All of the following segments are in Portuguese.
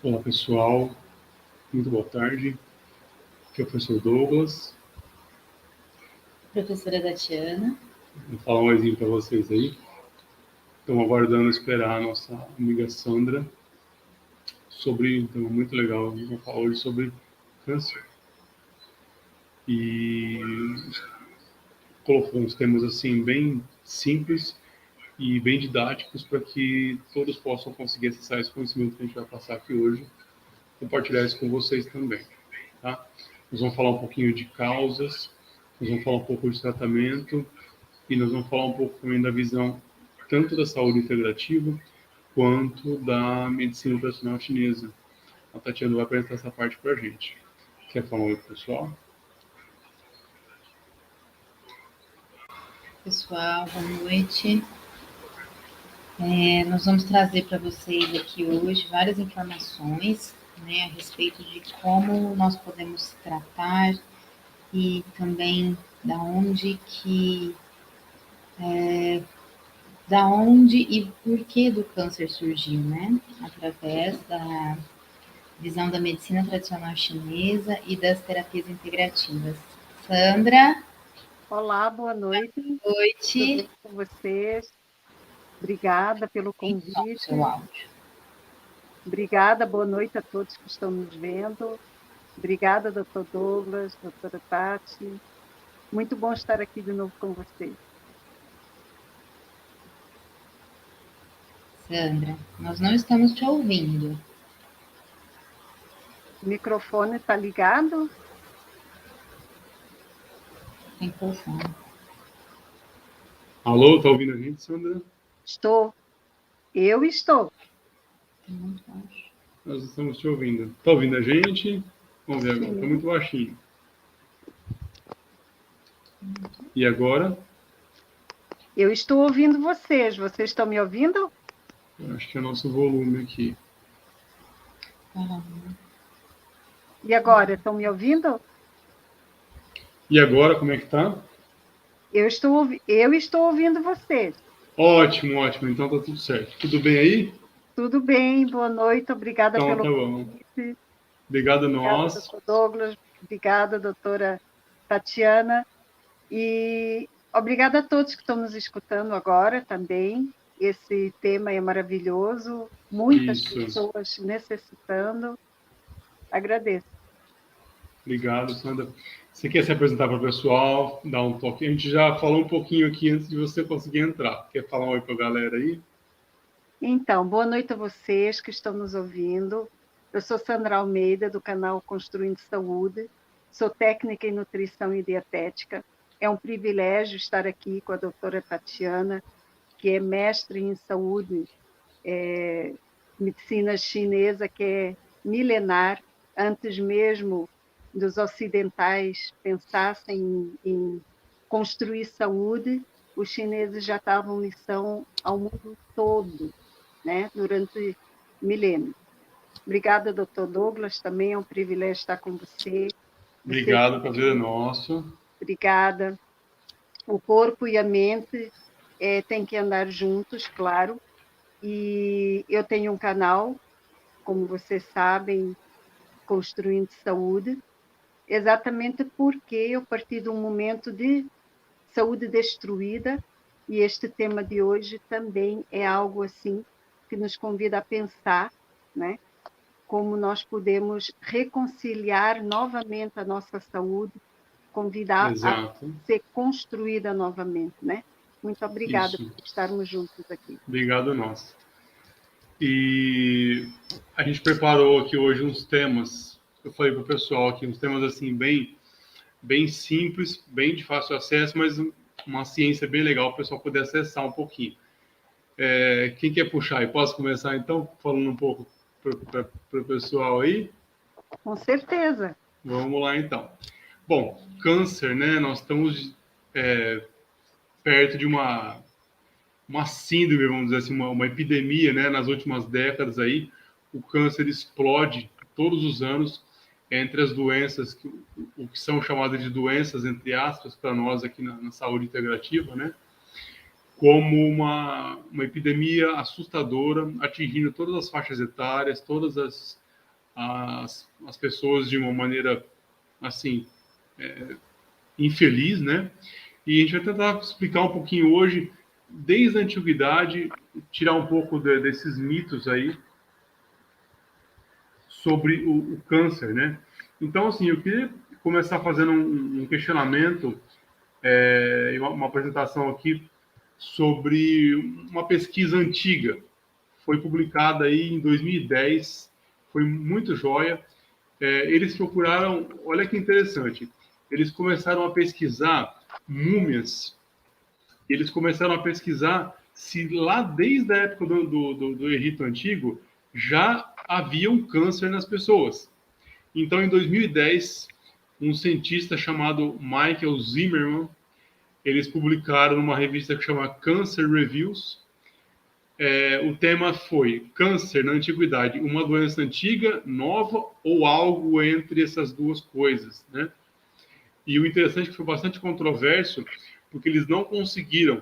Olá, pessoal. Muito boa tarde. Aqui é o professor Douglas. Professora Tatiana. Vou falar um oizinho para vocês aí. Estamos aguardando esperar a nossa amiga Sandra sobre, então, muito legal, a gente vai falar hoje sobre câncer. E colocou uns temas assim bem simples e bem didáticos para que todos possam conseguir acessar esse conhecimento que a gente vai passar aqui hoje, compartilhar isso com vocês também, tá? Nós vamos falar um pouquinho de causas, nós vamos falar um pouco de tratamento e nós vamos falar um pouco também da visão tanto da saúde integrativa quanto da medicina tradicional chinesa. A Tatiana vai apresentar essa parte para a gente. Quer falar um oi, pessoal? Pessoal, boa noite. Nós vamos trazer para vocês aqui hoje várias informações, né, a respeito de como nós podemos tratar e também da onde e por que do câncer surgiu, né, através da visão da medicina tradicional chinesa e das terapias integrativas. Sandra? Olá, boa noite. Boa noite. Tudo bem com vocês? Obrigada pelo convite. Seu áudio. Obrigada, boa noite a todos que estão nos vendo. Obrigada, doutor Douglas, doutora Tati. Muito bom estar aqui de novo com vocês. Sandra, nós não estamos te ouvindo. O microfone está ligado? Tem microfone. Alô, tá ouvindo a gente, Sandra? Estou. Eu estou. Muito baixo. Nós estamos te ouvindo. Tá ouvindo a gente? Vamos ver agora. Sim. Tá muito baixinho. E agora? Eu estou ouvindo vocês. Vocês estão me ouvindo? Eu acho que é o nosso volume aqui. E agora, estão me ouvindo? E agora, como é que tá? Eu estou ouvindo vocês. Ótimo, ótimo. Então tá tudo certo. Tudo bem aí? Tudo bem, boa noite. Obrigada Então pelo tá bom. convite. Obrigado Obrigada, nós. doutor Douglas. Obrigada, doutora Tatiana. E obrigada a todos que estão nos escutando agora também. Esse tema é maravilhoso. Muitas Isso. pessoas necessitando. Agradeço. Obrigado, Sandra. Você quer se apresentar para o pessoal, dar um toque? A gente já falou um pouquinho aqui antes de você conseguir entrar. Quer falar um oi para a galera aí? Então, boa noite a vocês que estão nos ouvindo. Eu sou Sandra Almeida, do canal Construindo Saúde. Sou técnica em nutrição e dietética. É um privilégio estar aqui com a doutora Tatiana, que é mestre em saúde, medicina chinesa, que é milenar, antes mesmo dos ocidentais pensassem em construir saúde, os chineses já estavam em missão ao mundo todo, né, durante milênios. Obrigada, doutor Douglas, também é um privilégio estar com você. Obrigado, prazer é nosso. Obrigada. O corpo e a mente têm que andar juntos, claro, e eu tenho um canal, como vocês sabem, Construindo Saúde, exatamente porque eu parti de um momento de saúde destruída, e este tema de hoje também é algo assim que nos convida a pensar, né? Como nós podemos reconciliar novamente a nossa saúde, convidar Exato. a ser construída novamente, né? Muito obrigada Isso. por estarmos juntos aqui. Obrigado nós. E a gente preparou aqui hoje uns temas, eu falei para o pessoal aqui, uns temas assim bem simples, bem de fácil acesso, mas uma ciência bem legal para o pessoal poder acessar um pouquinho. Quem quer puxar? Eu posso começar então falando um pouco para o pessoal aí? Com certeza. Vamos lá então. Bom, câncer, né? Nós estamos perto de uma síndrome, vamos dizer assim, uma epidemia, né? Nas últimas décadas aí, o câncer explode todos os anos entre as doenças, o que são chamadas de doenças, entre aspas, para nós aqui na saúde integrativa, né? Como uma epidemia assustadora, atingindo todas as faixas etárias, todas as pessoas de uma maneira, assim, infeliz, né? E a gente vai tentar explicar um pouquinho hoje, desde a antiguidade, tirar um pouco desses mitos aí sobre o câncer, né? Então, assim, eu queria começar fazendo um questionamento, uma apresentação aqui sobre uma pesquisa antiga. Foi publicada aí em 2010, foi muito joia. Eles procuraram, olha que interessante, eles começaram a pesquisar múmias, eles começaram a pesquisar se lá desde a época do Egito Antigo já havia um câncer nas pessoas. Então, em 2010, um cientista chamado Michael Zimmerman, eles publicaram numa revista que chama Cancer Reviews. O tema foi câncer na antiguidade, uma doença antiga, nova ou algo entre essas duas coisas, né? E o interessante é que foi bastante controverso, porque eles não conseguiram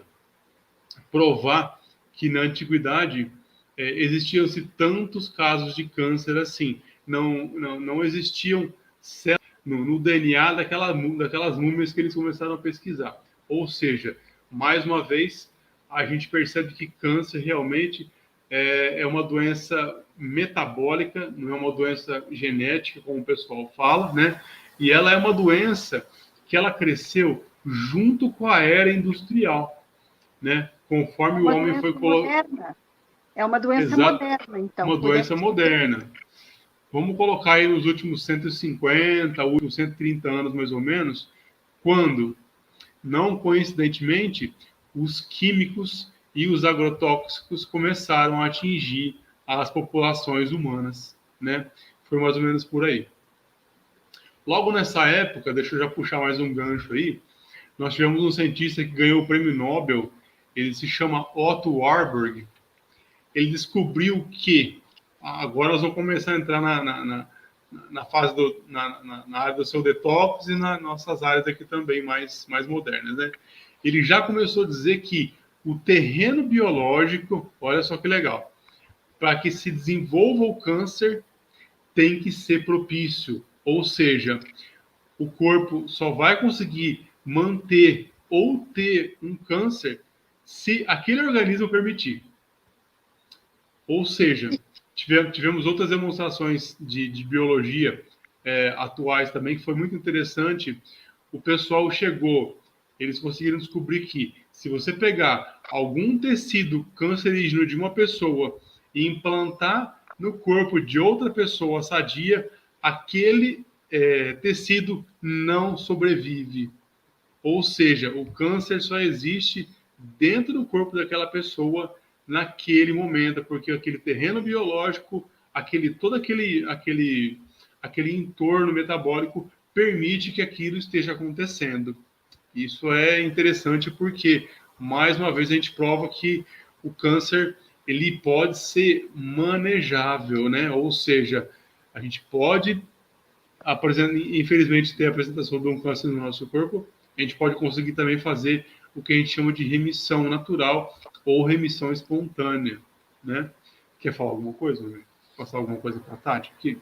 provar que na antiguidade existiam-se tantos casos de câncer assim. Não existiam células no DNA daquelas múmias que eles começaram a pesquisar. Ou seja, mais uma vez, a gente percebe que câncer realmente é uma doença metabólica, não é uma doença genética, como o pessoal fala, né? E ela é uma doença que ela cresceu junto com a era industrial, né? Conforme o homem foi colocado. É uma doença moderna, então. Uma doença moderna. Vamos colocar aí nos últimos 150, últimos 130 anos, mais ou menos, quando, não coincidentemente, os químicos e os agrotóxicos começaram a atingir as populações humanas, né? Foi mais ou menos por aí. Logo nessa época, deixa eu já puxar mais um gancho aí, nós tivemos um cientista que ganhou o prêmio Nobel, ele se chama Otto Warburg. Ele descobriu que, agora nós vamos começar a entrar na fase na área do seu detox e nas nossas áreas aqui também mais modernas, né? Ele já começou a dizer que o terreno biológico, olha só que legal, para que se desenvolva o câncer, tem que ser propício, ou seja, o corpo só vai conseguir manter ou ter um câncer se aquele organismo permitir. Ou seja, tivemos outras demonstrações de biologia atuais também, que foi muito interessante. O pessoal eles conseguiram descobrir que se você pegar algum tecido cancerígeno de uma pessoa e implantar no corpo de outra pessoa sadia, aquele tecido não sobrevive. Ou seja, o câncer só existe dentro do corpo daquela pessoa naquele momento, porque aquele terreno biológico, todo aquele entorno metabólico permite que aquilo esteja acontecendo. Isso é interessante porque, mais uma vez, a gente prova que o câncer ele pode ser manejável, né? Ou seja, a gente pode, infelizmente, ter a apresentação de um câncer no nosso corpo, a gente pode conseguir também fazer o que a gente chama de remissão natural ou remissão espontânea, né? Quer falar alguma coisa? Passar alguma coisa para a Tati aqui?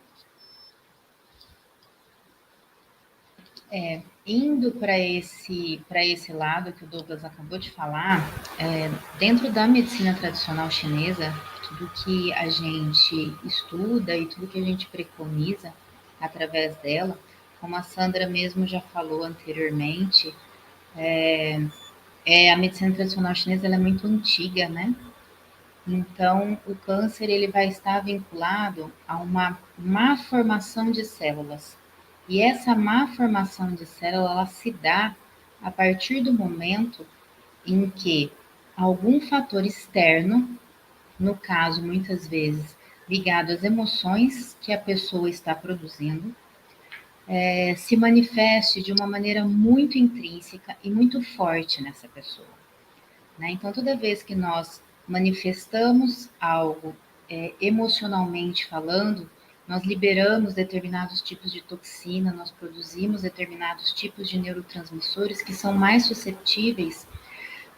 Indo para esse lado que o Douglas acabou de falar, dentro da medicina tradicional chinesa, tudo que a gente estuda e tudo que a gente preconiza através dela, como a Sandra mesmo já falou anteriormente, a medicina tradicional chinesa ela é muito antiga, né? Então, o câncer ele vai estar vinculado a uma má formação de células. E essa má formação de célula ela se dá a partir do momento em que algum fator externo, no caso, muitas vezes, ligado às emoções que a pessoa está produzindo, se manifeste de uma maneira muito intrínseca e muito forte nessa pessoa, né? Então, toda vez que nós manifestamos algo emocionalmente falando, nós liberamos determinados tipos de toxina, nós produzimos determinados tipos de neurotransmissores que são mais suscetíveis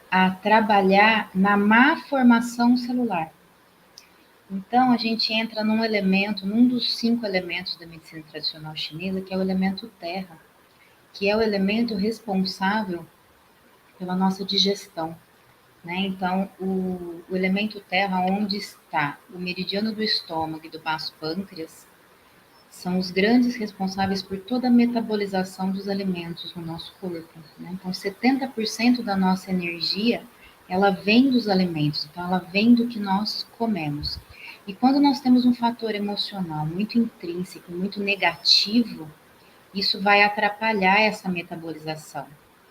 a trabalhar na má formação celular. Então, a gente entra num elemento, num dos 5 elementos da medicina tradicional chinesa, que é o elemento terra, que é o elemento responsável pela nossa digestão, né? Então, o elemento terra, onde está o meridiano do estômago e do baço pâncreas, são os grandes responsáveis por toda a metabolização dos alimentos no nosso corpo, né? Então, 70% da nossa energia, ela vem dos alimentos, então ela vem do que nós comemos. E quando nós temos um fator emocional muito intrínseco, muito negativo, isso vai atrapalhar essa metabolização,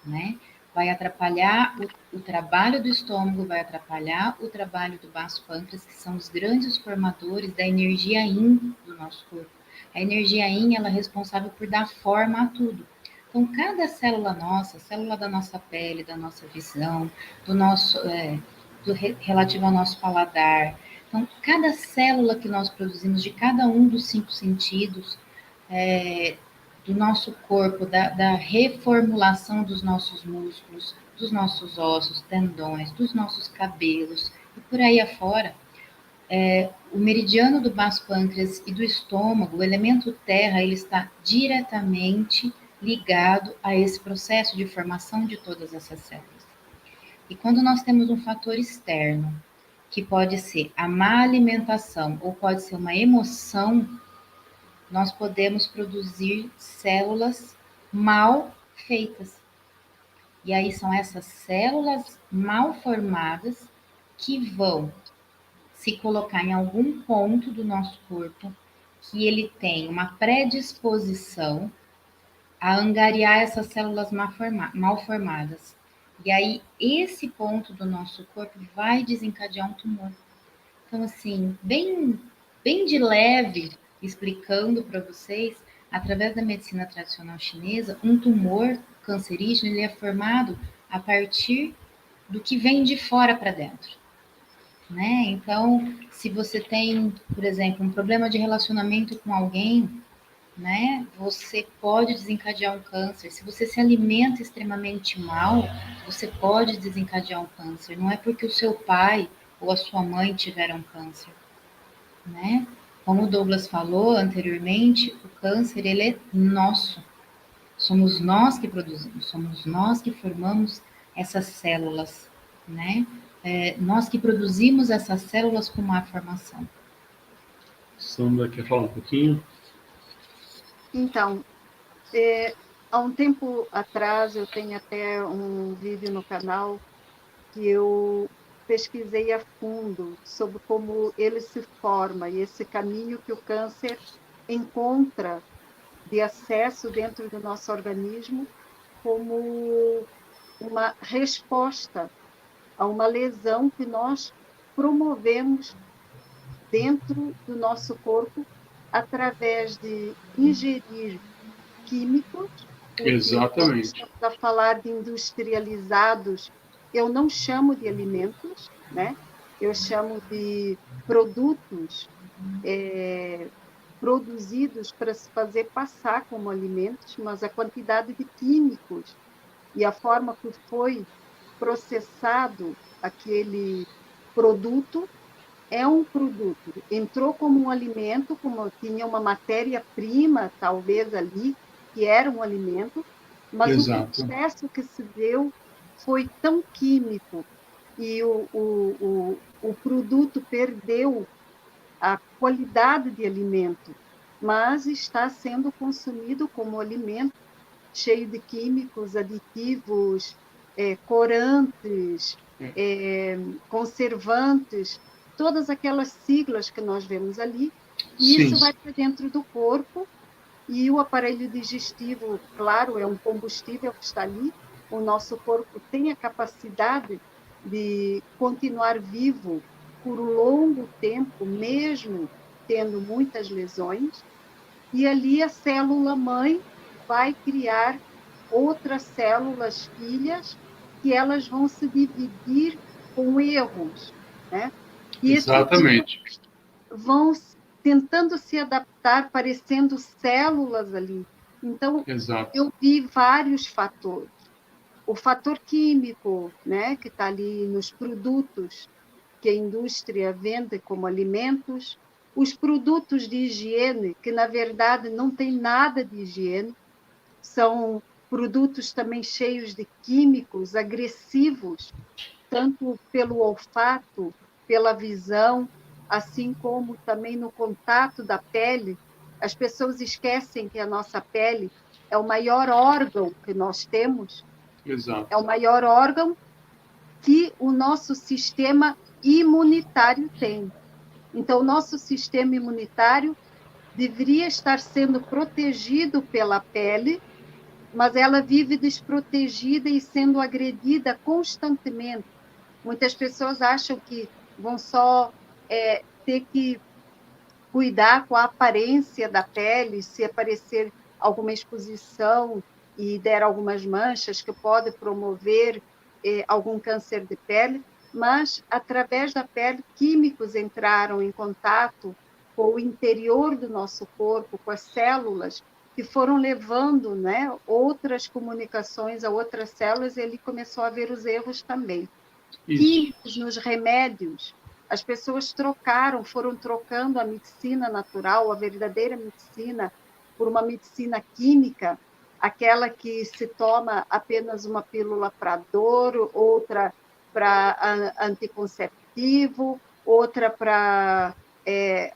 né? Vai atrapalhar o trabalho do estômago, vai atrapalhar o trabalho do baço pâncreas, que são os grandes formadores da energia yin do nosso corpo. A energia yin, ela é responsável por dar forma a tudo. Então, cada célula nossa, célula da nossa pele, da nossa visão, do nosso, relativo ao nosso paladar. Então, cada célula que nós produzimos de cada um dos 5 sentidos, do nosso corpo, da reformulação dos nossos músculos, dos nossos ossos, tendões, dos nossos cabelos e por aí afora, o meridiano do baço pâncreas e do estômago, o elemento terra, ele está diretamente ligado a esse processo de formação de todas essas células. E quando nós temos um fator externo, que pode ser a má alimentação ou pode ser uma emoção, nós podemos produzir células mal feitas. E aí são essas células mal formadas que vão se colocar em algum ponto do nosso corpo que ele tem uma predisposição a angariar essas células mal formadas. E aí, esse ponto do nosso corpo vai desencadear um tumor. Então, assim, bem de leve, explicando para vocês, através da medicina tradicional chinesa, um tumor cancerígeno ele é formado a partir do que vem de fora para dentro, né? Então, se você tem, por exemplo, um problema de relacionamento com alguém, né? Você pode desencadear um câncer. Se você se alimenta extremamente mal, você pode desencadear um câncer. Não é porque o seu pai ou a sua mãe tiveram câncer, né? Como o Douglas falou anteriormente, o câncer ele é nosso. Somos nós que produzimos, somos nós que formamos essas células, né? Nós que produzimos essas células com má formação. Sandra, quer falar um pouquinho? Então, há um tempo atrás, eu tenho até um vídeo no canal que eu pesquisei a fundo sobre como ele se forma e esse caminho que o câncer encontra de acesso dentro do nosso organismo como uma resposta a uma lesão que nós promovemos dentro do nosso corpo através de ingerir químicos, porque quando Exatamente. estamos a falar de industrializados, eu não chamo de alimentos, né? Eu chamo de produtos produzidos para se fazer passar como alimentos, mas a quantidade de químicos e a forma que foi processado aquele produto é um produto. Entrou como um alimento, como tinha uma matéria-prima, talvez ali, que era um alimento, mas Exato. o processo que se deu foi tão químico e o produto perdeu a qualidade de alimento, mas está sendo consumido como alimento, cheio de químicos, aditivos, corantes, conservantes, todas aquelas siglas que nós vemos ali, e Sim. isso vai para dentro do corpo, e o aparelho digestivo, claro, é um combustível que está ali, o nosso corpo tem a capacidade de continuar vivo por um longo tempo, mesmo tendo muitas lesões, e ali a célula-mãe vai criar outras células filhas que elas vão se dividir com erros, né? E esses Exatamente. erros vão tentando se adaptar, parecendo células ali. Então, Exato. eu vi vários fatores. O fator químico, né, que está ali nos produtos, que a indústria vende como alimentos, os produtos de higiene, que na verdade não tem nada de higiene, são produtos também cheios de químicos agressivos, tanto pelo olfato, pela visão, assim como também no contato da pele. As pessoas esquecem que a nossa pele é o maior órgão que nós temos, Exato. é o maior órgão que o nosso sistema imunitário tem. Então, o nosso sistema imunitário deveria estar sendo protegido pela pele, mas ela vive desprotegida e sendo agredida constantemente. Muitas pessoas acham que vão só ter que cuidar com a aparência da pele, se aparecer alguma exposição e der algumas manchas que pode promover algum câncer de pele, mas através da pele, químicos entraram em contato com o interior do nosso corpo, com as células, que foram levando, né, outras comunicações a outras células, e ele começou a ver os erros também. Isso. Químicos nos remédios. As pessoas foram trocando a medicina natural, a verdadeira medicina, por uma medicina química, aquela que se toma apenas uma pílula para dor, outra para anticonceptivo, outra para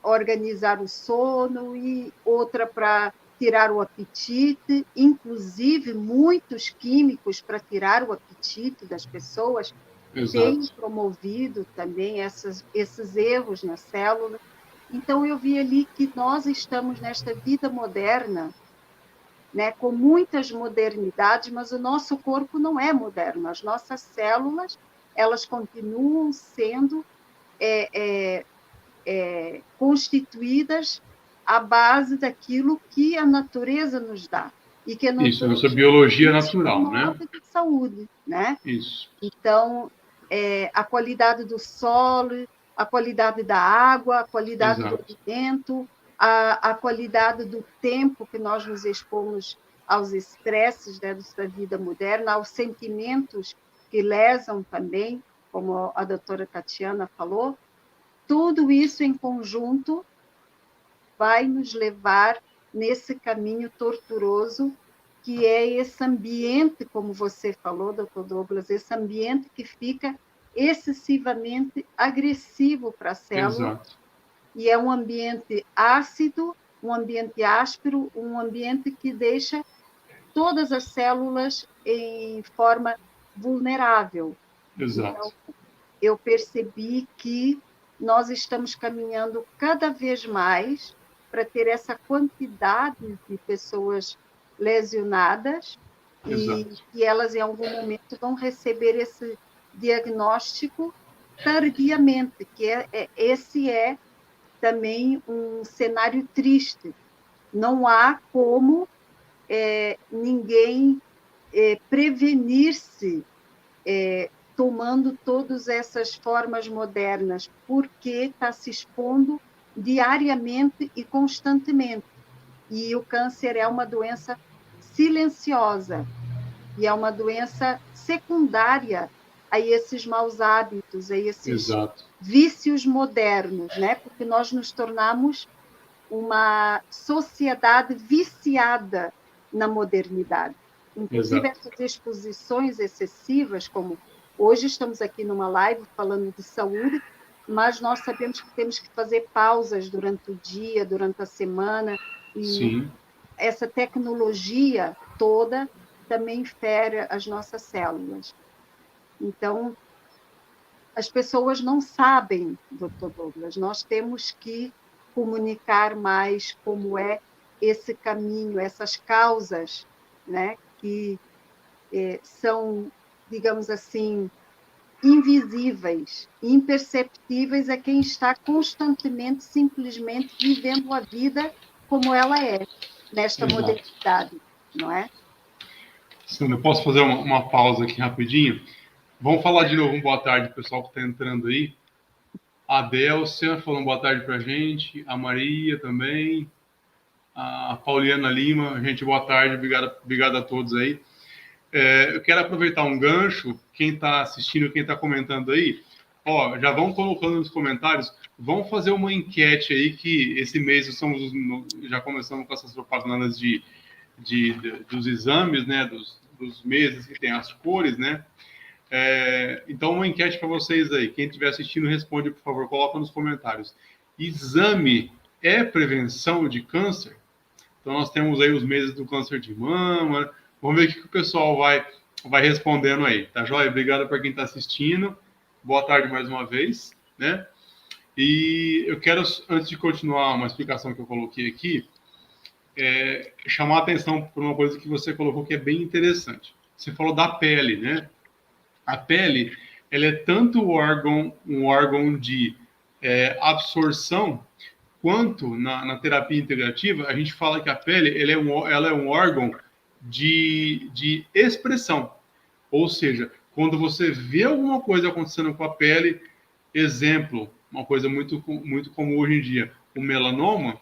organizar o sono e outra para tirar o apetite, inclusive muitos químicos para tirar o apetite das pessoas. Tem promovido também esses erros na célula. Então, eu vi ali que nós estamos nesta vida moderna, né, com muitas modernidades, mas o nosso corpo não é moderno. As nossas células, elas continuam sendo constituídas à base daquilo que a natureza nos dá. E que a Isso, a nossa biologia natural, né? De saúde, né? Isso. Então, a qualidade do solo, a qualidade da água, a qualidade do alimento, a qualidade do tempo que nós nos expomos aos estresses, né, da vida moderna, aos sentimentos que lesam também, como a doutora Tatiana falou. Tudo isso em conjunto vai nos levar nesse caminho torturoso, que é esse ambiente, como você falou, doutor Douglas, esse ambiente que fica excessivamente agressivo para a célula. Exato. E é um ambiente ácido, um ambiente áspero, um ambiente que deixa todas as células em forma vulnerável. Exato. Então, eu percebi que nós estamos caminhando cada vez mais para ter essa quantidade de pessoas lesionadas. Exato. E elas, em algum momento, vão receber esse diagnóstico tardiamente, que esse é também um cenário triste. Não há como ninguém prevenir-se tomando todas essas formas modernas, porque está se expondo diariamente e constantemente. E o câncer é uma doença silenciosa e é uma doença secundária a esses maus hábitos, a esses vícios modernos, né? Porque nós nos tornamos uma sociedade viciada na modernidade. Inclusive, essas exposições excessivas, como hoje estamos aqui numa live falando de saúde, mas nós sabemos que temos que fazer pausas durante o dia, durante a semana, e essa tecnologia toda também fere as nossas células. Então, as pessoas não sabem, doutor Douglas, nós temos que comunicar mais como é esse caminho, essas causas, né, que são, digamos assim, invisíveis, imperceptíveis a quem está constantemente, simplesmente vivendo a vida como ela é, nesta modernidade, não é? Sandra, eu posso fazer uma pausa aqui rapidinho? Vamos falar de novo, boa tarde, pessoal que está entrando aí. A Délcia falando boa tarde para a gente, a Maria também, a Pauliana Lima, gente, boa tarde, obrigado a todos aí. Eu quero aproveitar um gancho, quem está assistindo, quem está comentando aí, Ó, já vão colocando nos comentários, vão fazer uma enquete aí, que esse mês já começamos com essas propagandas dos exames, né, dos meses que tem as cores, né? Então, uma enquete para vocês aí. Quem estiver assistindo, responde, por favor, coloca nos comentários. Exame é prevenção de câncer? Então, nós temos aí os meses do câncer de mama. Vamos ver o que o pessoal vai respondendo aí, tá joia? Obrigado para quem está assistindo. Boa tarde mais uma vez, né? E eu quero, antes de continuar uma explicação que eu coloquei aqui, chamar a atenção por uma coisa que você colocou que é bem interessante. Você falou da pele, né? A pele, ela é tanto um órgão de absorção, quanto na terapia integrativa, a gente fala que a pele ela é um órgão de expressão. Ou seja, quando você vê alguma coisa acontecendo com a pele, exemplo, uma coisa muito, muito comum hoje em dia, o melanoma,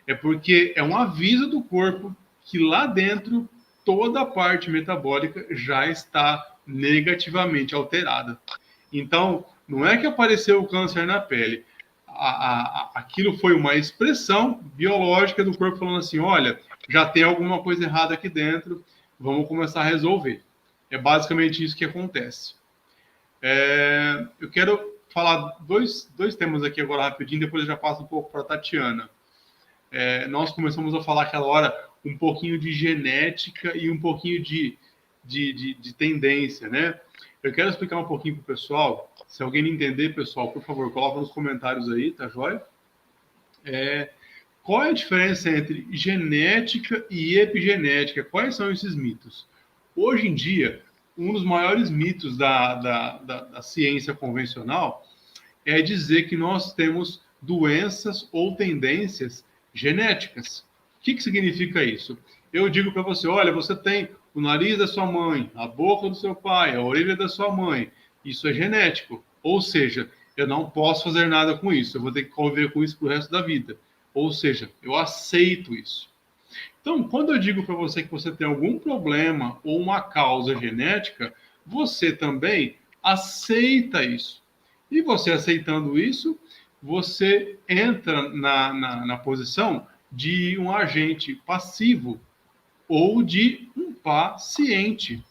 é porque é um aviso do corpo que lá dentro toda a parte metabólica já está negativamente alterada. Então, não é que apareceu o câncer na pele. Aquilo foi uma expressão biológica do corpo falando assim, olha, já tem alguma coisa errada aqui dentro, vamos começar a resolver. É basicamente isso que acontece. Eu quero falar dois temas aqui agora rapidinho, depois eu já passo um pouco para a Tatiana. Nós começamos a falar aquela hora um pouquinho de genética e um pouquinho de tendência, né? Eu quero explicar um pouquinho para o pessoal. Se alguém não entender, pessoal, por favor, coloca nos comentários aí, tá joia? Qual é a diferença entre genética e epigenética? Quais são esses mitos? Hoje em dia, um dos maiores mitos da ciência convencional é dizer que nós temos doenças ou tendências genéticas. O que significa isso? Eu digo para você, olha, você tem o nariz da sua mãe, a boca do seu pai, a orelha da sua mãe. Isso é genético. Ou seja, eu não posso fazer nada com isso. Eu vou ter que conviver com isso pro resto da vida. Ou seja, eu aceito isso. Então, quando eu digo para você que você tem algum problema ou uma causa genética, você também aceita isso. E você aceitando isso, você entra na posição de um agente passivo ou de um paciente.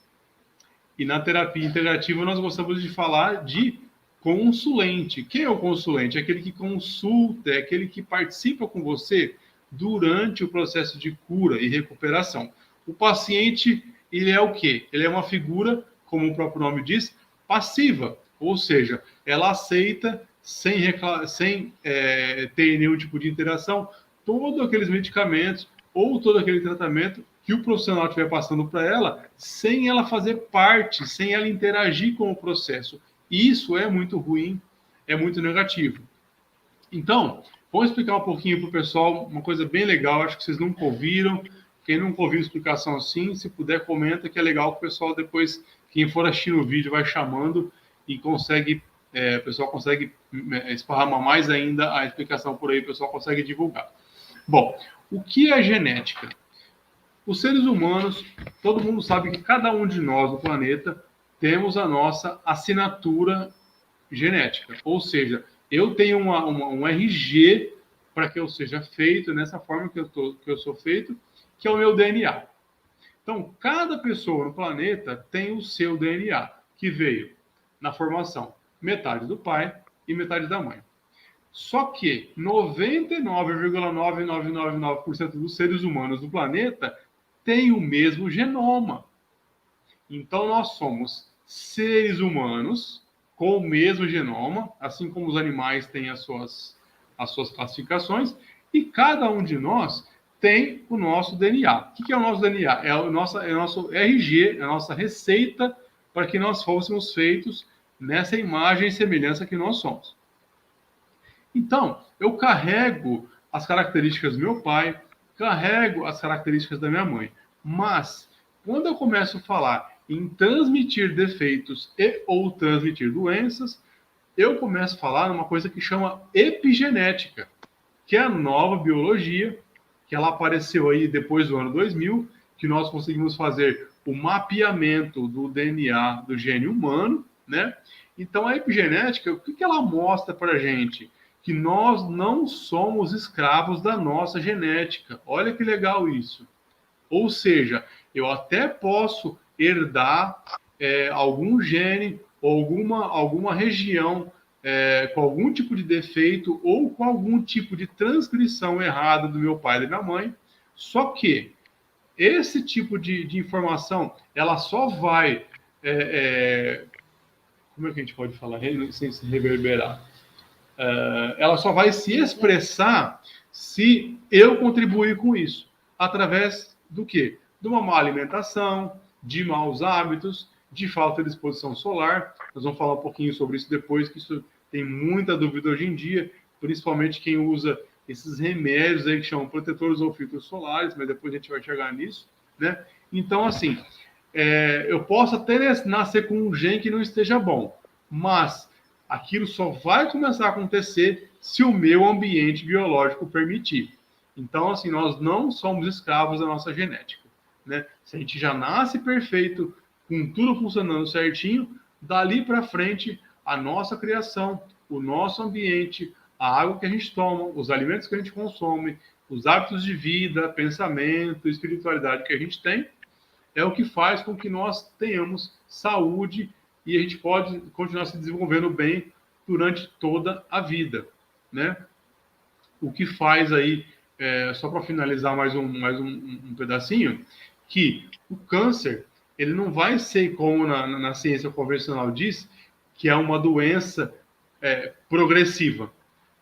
E na terapia integrativa nós gostamos de falar de consulente. Quem é o consulente? É aquele que consulta, é aquele que participa com você durante o processo de cura e recuperação. O paciente, ele é o quê? Ele é uma figura, como o próprio nome diz, passiva. Ou seja, ela aceita, sem ter nenhum tipo de interação, todos aqueles medicamentos ou todo aquele tratamento que o profissional estiver passando para ela, sem ela fazer parte, sem ela interagir com o processo. Isso é muito ruim, é muito negativo. Então, vou explicar um pouquinho para o pessoal uma coisa bem legal, acho que vocês nunca ouviram. Quem nunca ouviu explicação assim, se puder, comenta, que é legal que o pessoal depois, quem for assistir o vídeo, vai chamando e consegue, o pessoal consegue esparramar mais ainda a explicação por aí, o pessoal consegue divulgar. Bom, o que é genética? Os seres humanos, todo mundo sabe que cada um de nós no planeta temos a nossa assinatura genética. Ou seja, eu tenho um RG para que eu seja feito nessa forma que eu sou feito, que é o meu DNA. Então, cada pessoa no planeta tem o seu DNA, que veio na formação metade do pai e metade da mãe. Só que 99,9999% dos seres humanos do planeta tem o mesmo genoma. Então, nós somos seres humanos com o mesmo genoma, assim como os animais têm as suas classificações, e cada um de nós tem o nosso DNA. O que é o nosso DNA? É o nosso RG, a nossa receita para que nós fôssemos feitos nessa imagem e semelhança que nós somos. Então, eu carrego as características do meu pai, carrego as características da minha mãe. Mas, quando eu começo a falar em transmitir defeitos e ou transmitir doenças, eu começo a falar numa coisa que chama epigenética, que é a nova biologia, que ela apareceu aí depois do ano 2000, que nós conseguimos fazer o mapeamento do DNA do gene humano, né? Então, a epigenética, o que ela mostra para a gente? Que nós não somos escravos da nossa genética. Olha que legal isso. Ou seja, eu até posso herdar algum gene ou alguma região com algum tipo de defeito ou com algum tipo de transcrição errada do meu pai e da minha mãe, só que esse tipo de informação, ela só vai... como é que a gente pode falar sem se reverberar? Ela só vai se expressar se eu contribuir com isso. Através do quê? De uma má alimentação, de maus hábitos, de falta de exposição solar. Nós vamos falar um pouquinho sobre isso depois, que isso tem muita dúvida hoje em dia, principalmente quem usa esses remédios aí que chamam protetores ou filtros solares, mas depois a gente vai chegar nisso, né? Então, assim, eu posso até nascer com um gene que não esteja bom, mas aquilo só vai começar a acontecer se o meu ambiente biológico permitir. Então, assim, nós não somos escravos da nossa genética, né? Se a gente já nasce perfeito, com tudo funcionando certinho, dali para frente, a nossa criação, o nosso ambiente, a água que a gente toma, os alimentos que a gente consome, os hábitos de vida, pensamento, espiritualidade que a gente tem, é o que faz com que nós tenhamos saúde e a gente pode continuar se desenvolvendo bem durante toda a vida, né? O que faz aí, só para finalizar mais um pedacinho, que o câncer, ele não vai ser como na ciência convencional diz, que é uma doença progressiva.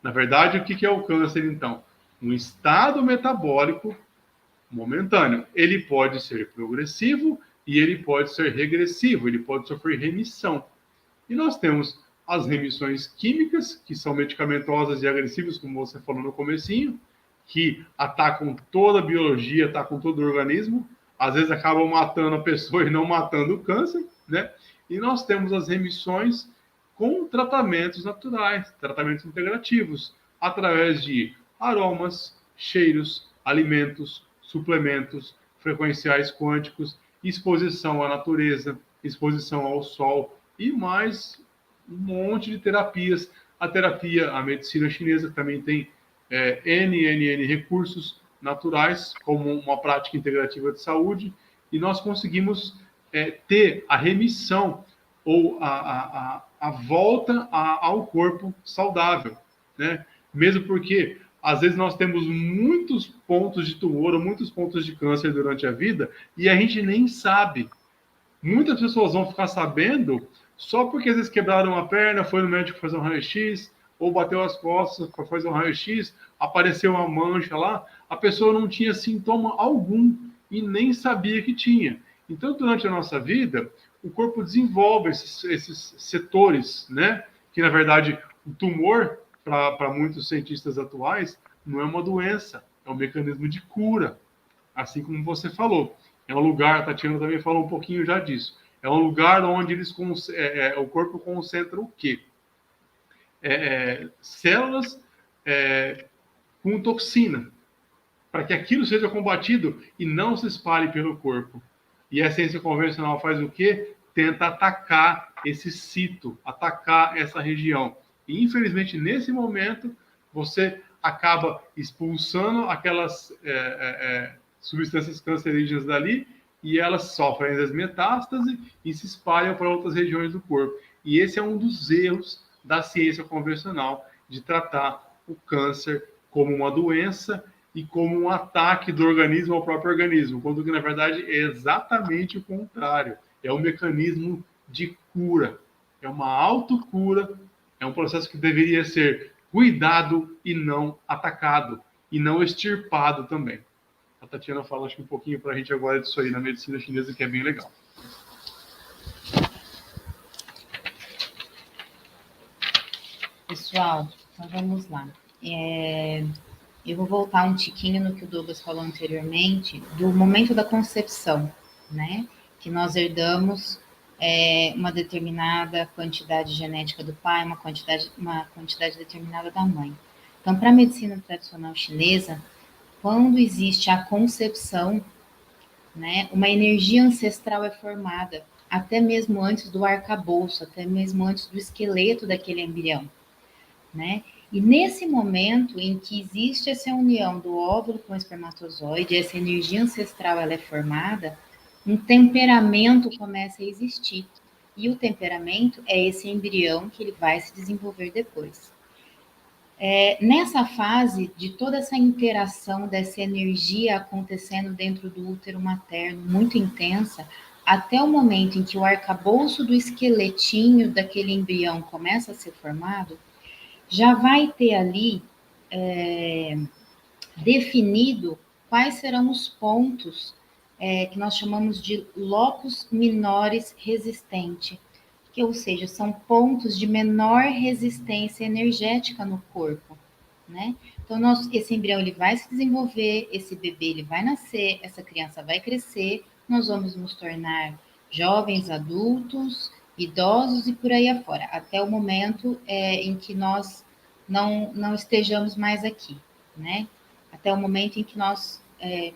Na verdade, o que é o câncer, então? Um estado metabólico momentâneo. Ele pode ser progressivo e ele pode ser regressivo, ele pode sofrer remissão. E nós temos as remissões químicas, que são medicamentosas e agressivas, como você falou no comecinho, que atacam toda a biologia, atacam todo o organismo, às vezes acabam matando a pessoa e não matando o câncer, né? E nós temos as remissões com tratamentos naturais, tratamentos integrativos, através de aromas, cheiros, alimentos, suplementos, frequenciais quânticos, exposição à natureza, exposição ao sol e mais um monte de terapias. A medicina chinesa também tem N recursos naturais, como uma prática integrativa de saúde, e nós conseguimos ter a remissão ou a volta ao corpo saudável, né? Mesmo porque às vezes nós temos muitos pontos de tumor ou muitos pontos de câncer durante a vida e a gente nem sabe. Muitas pessoas vão ficar sabendo só porque às vezes quebraram a perna, foi no médico fazer um raio-x, ou bateu as costas para fazer um raio-x, apareceu uma mancha lá, a pessoa não tinha sintoma algum e nem sabia que tinha. Então, durante a nossa vida, o corpo desenvolve esses setores, né? Que, na verdade, o tumor, para muitos cientistas atuais, não é uma doença, é um mecanismo de cura, assim como você falou. É um lugar, a Tatiana também falou um pouquinho já disso, é um lugar onde o corpo concentra o quê? Células com toxina, para que aquilo seja combatido e não se espalhe pelo corpo. E a ciência convencional faz o quê? Tenta atacar esse sítio, atacar essa região. E, infelizmente, nesse momento, você acaba expulsando aquelas substâncias cancerígenas dali e elas sofrem as metástases e se espalham para outras regiões do corpo. E esse é um dos erros da ciência convencional, de tratar o câncer como uma doença e como um ataque do organismo ao próprio organismo, quando que, na verdade, é exatamente o contrário. É um mecanismo de cura, é uma autocura, é um processo que deveria ser cuidado e não atacado, e não extirpado também. A Tatiana fala, acho que um pouquinho para a gente agora disso aí na medicina chinesa, que é bem legal. Pessoal, então vamos lá. Eu vou voltar um tiquinho no que o Douglas falou anteriormente, do momento da concepção, né? Que nós herdamos uma determinada quantidade genética do pai, uma quantidade determinada da mãe. Então, para a medicina tradicional chinesa, quando existe a concepção, né, uma energia ancestral é formada até mesmo antes do arcabouço, até mesmo antes do esqueleto daquele embrião, né? E nesse momento em que existe essa união do óvulo com o espermatozoide, essa energia ancestral ela é formada, um temperamento começa a existir. E o temperamento é esse embrião que ele vai se desenvolver depois. Nessa fase de toda essa interação dessa energia acontecendo dentro do útero materno, muito intensa, até o momento em que o arcabouço do esqueletinho daquele embrião começa a ser formado, já vai ter ali definido quais serão os pontos que nós chamamos de locus minores resistente, que, ou seja, são pontos de menor resistência energética no corpo, né? Então, esse embrião ele vai se desenvolver, esse bebê ele vai nascer, essa criança vai crescer, nós vamos nos tornar jovens, adultos, idosos e por aí afora, até o momento em que nós não estejamos mais aqui, né? Até o momento em que nós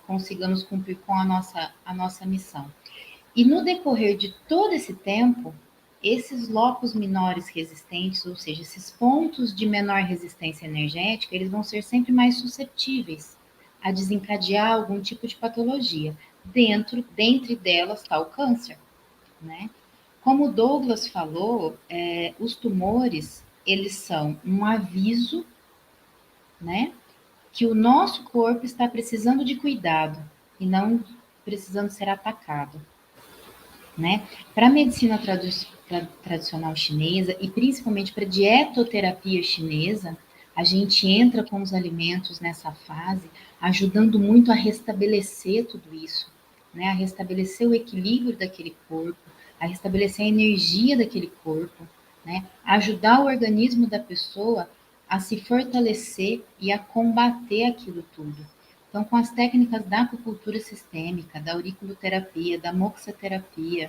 consigamos cumprir com a nossa missão. E no decorrer de todo esse tempo, esses locos menores resistentes, ou seja, esses pontos de menor resistência energética, eles vão ser sempre mais suscetíveis a desencadear algum tipo de patologia. Dentre delas está o câncer, né? Como o Douglas falou, os tumores, eles são um aviso, né? Que o nosso corpo está precisando de cuidado e não precisando ser atacado, né? Para a medicina tradicional chinesa e principalmente para a dietoterapia chinesa, a gente entra com os alimentos nessa fase, ajudando muito a restabelecer tudo isso, né? A restabelecer o equilíbrio daquele corpo, a restabelecer a energia daquele corpo, né? Ajudar o organismo da pessoa a se fortalecer e a combater aquilo tudo. Então, com as técnicas da acupuntura sistêmica, da auriculoterapia, da moxaterapia,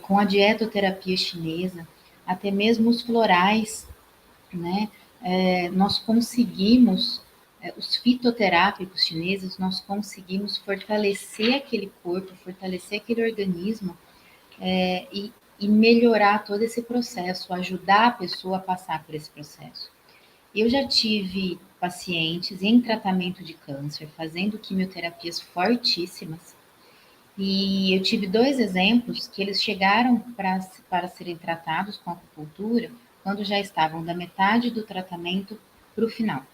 com a dietoterapia chinesa, até mesmo os florais, né? Nós conseguimos, os fitoterápicos chineses, nós conseguimos fortalecer aquele corpo, fortalecer aquele organismo e melhorar todo esse processo, ajudar a pessoa a passar por esse processo. Eu já tive pacientes em tratamento de câncer, fazendo quimioterapias fortíssimas, e eu tive 2 exemplos que eles chegaram para serem tratados com acupuntura quando já estavam da metade do tratamento para o final.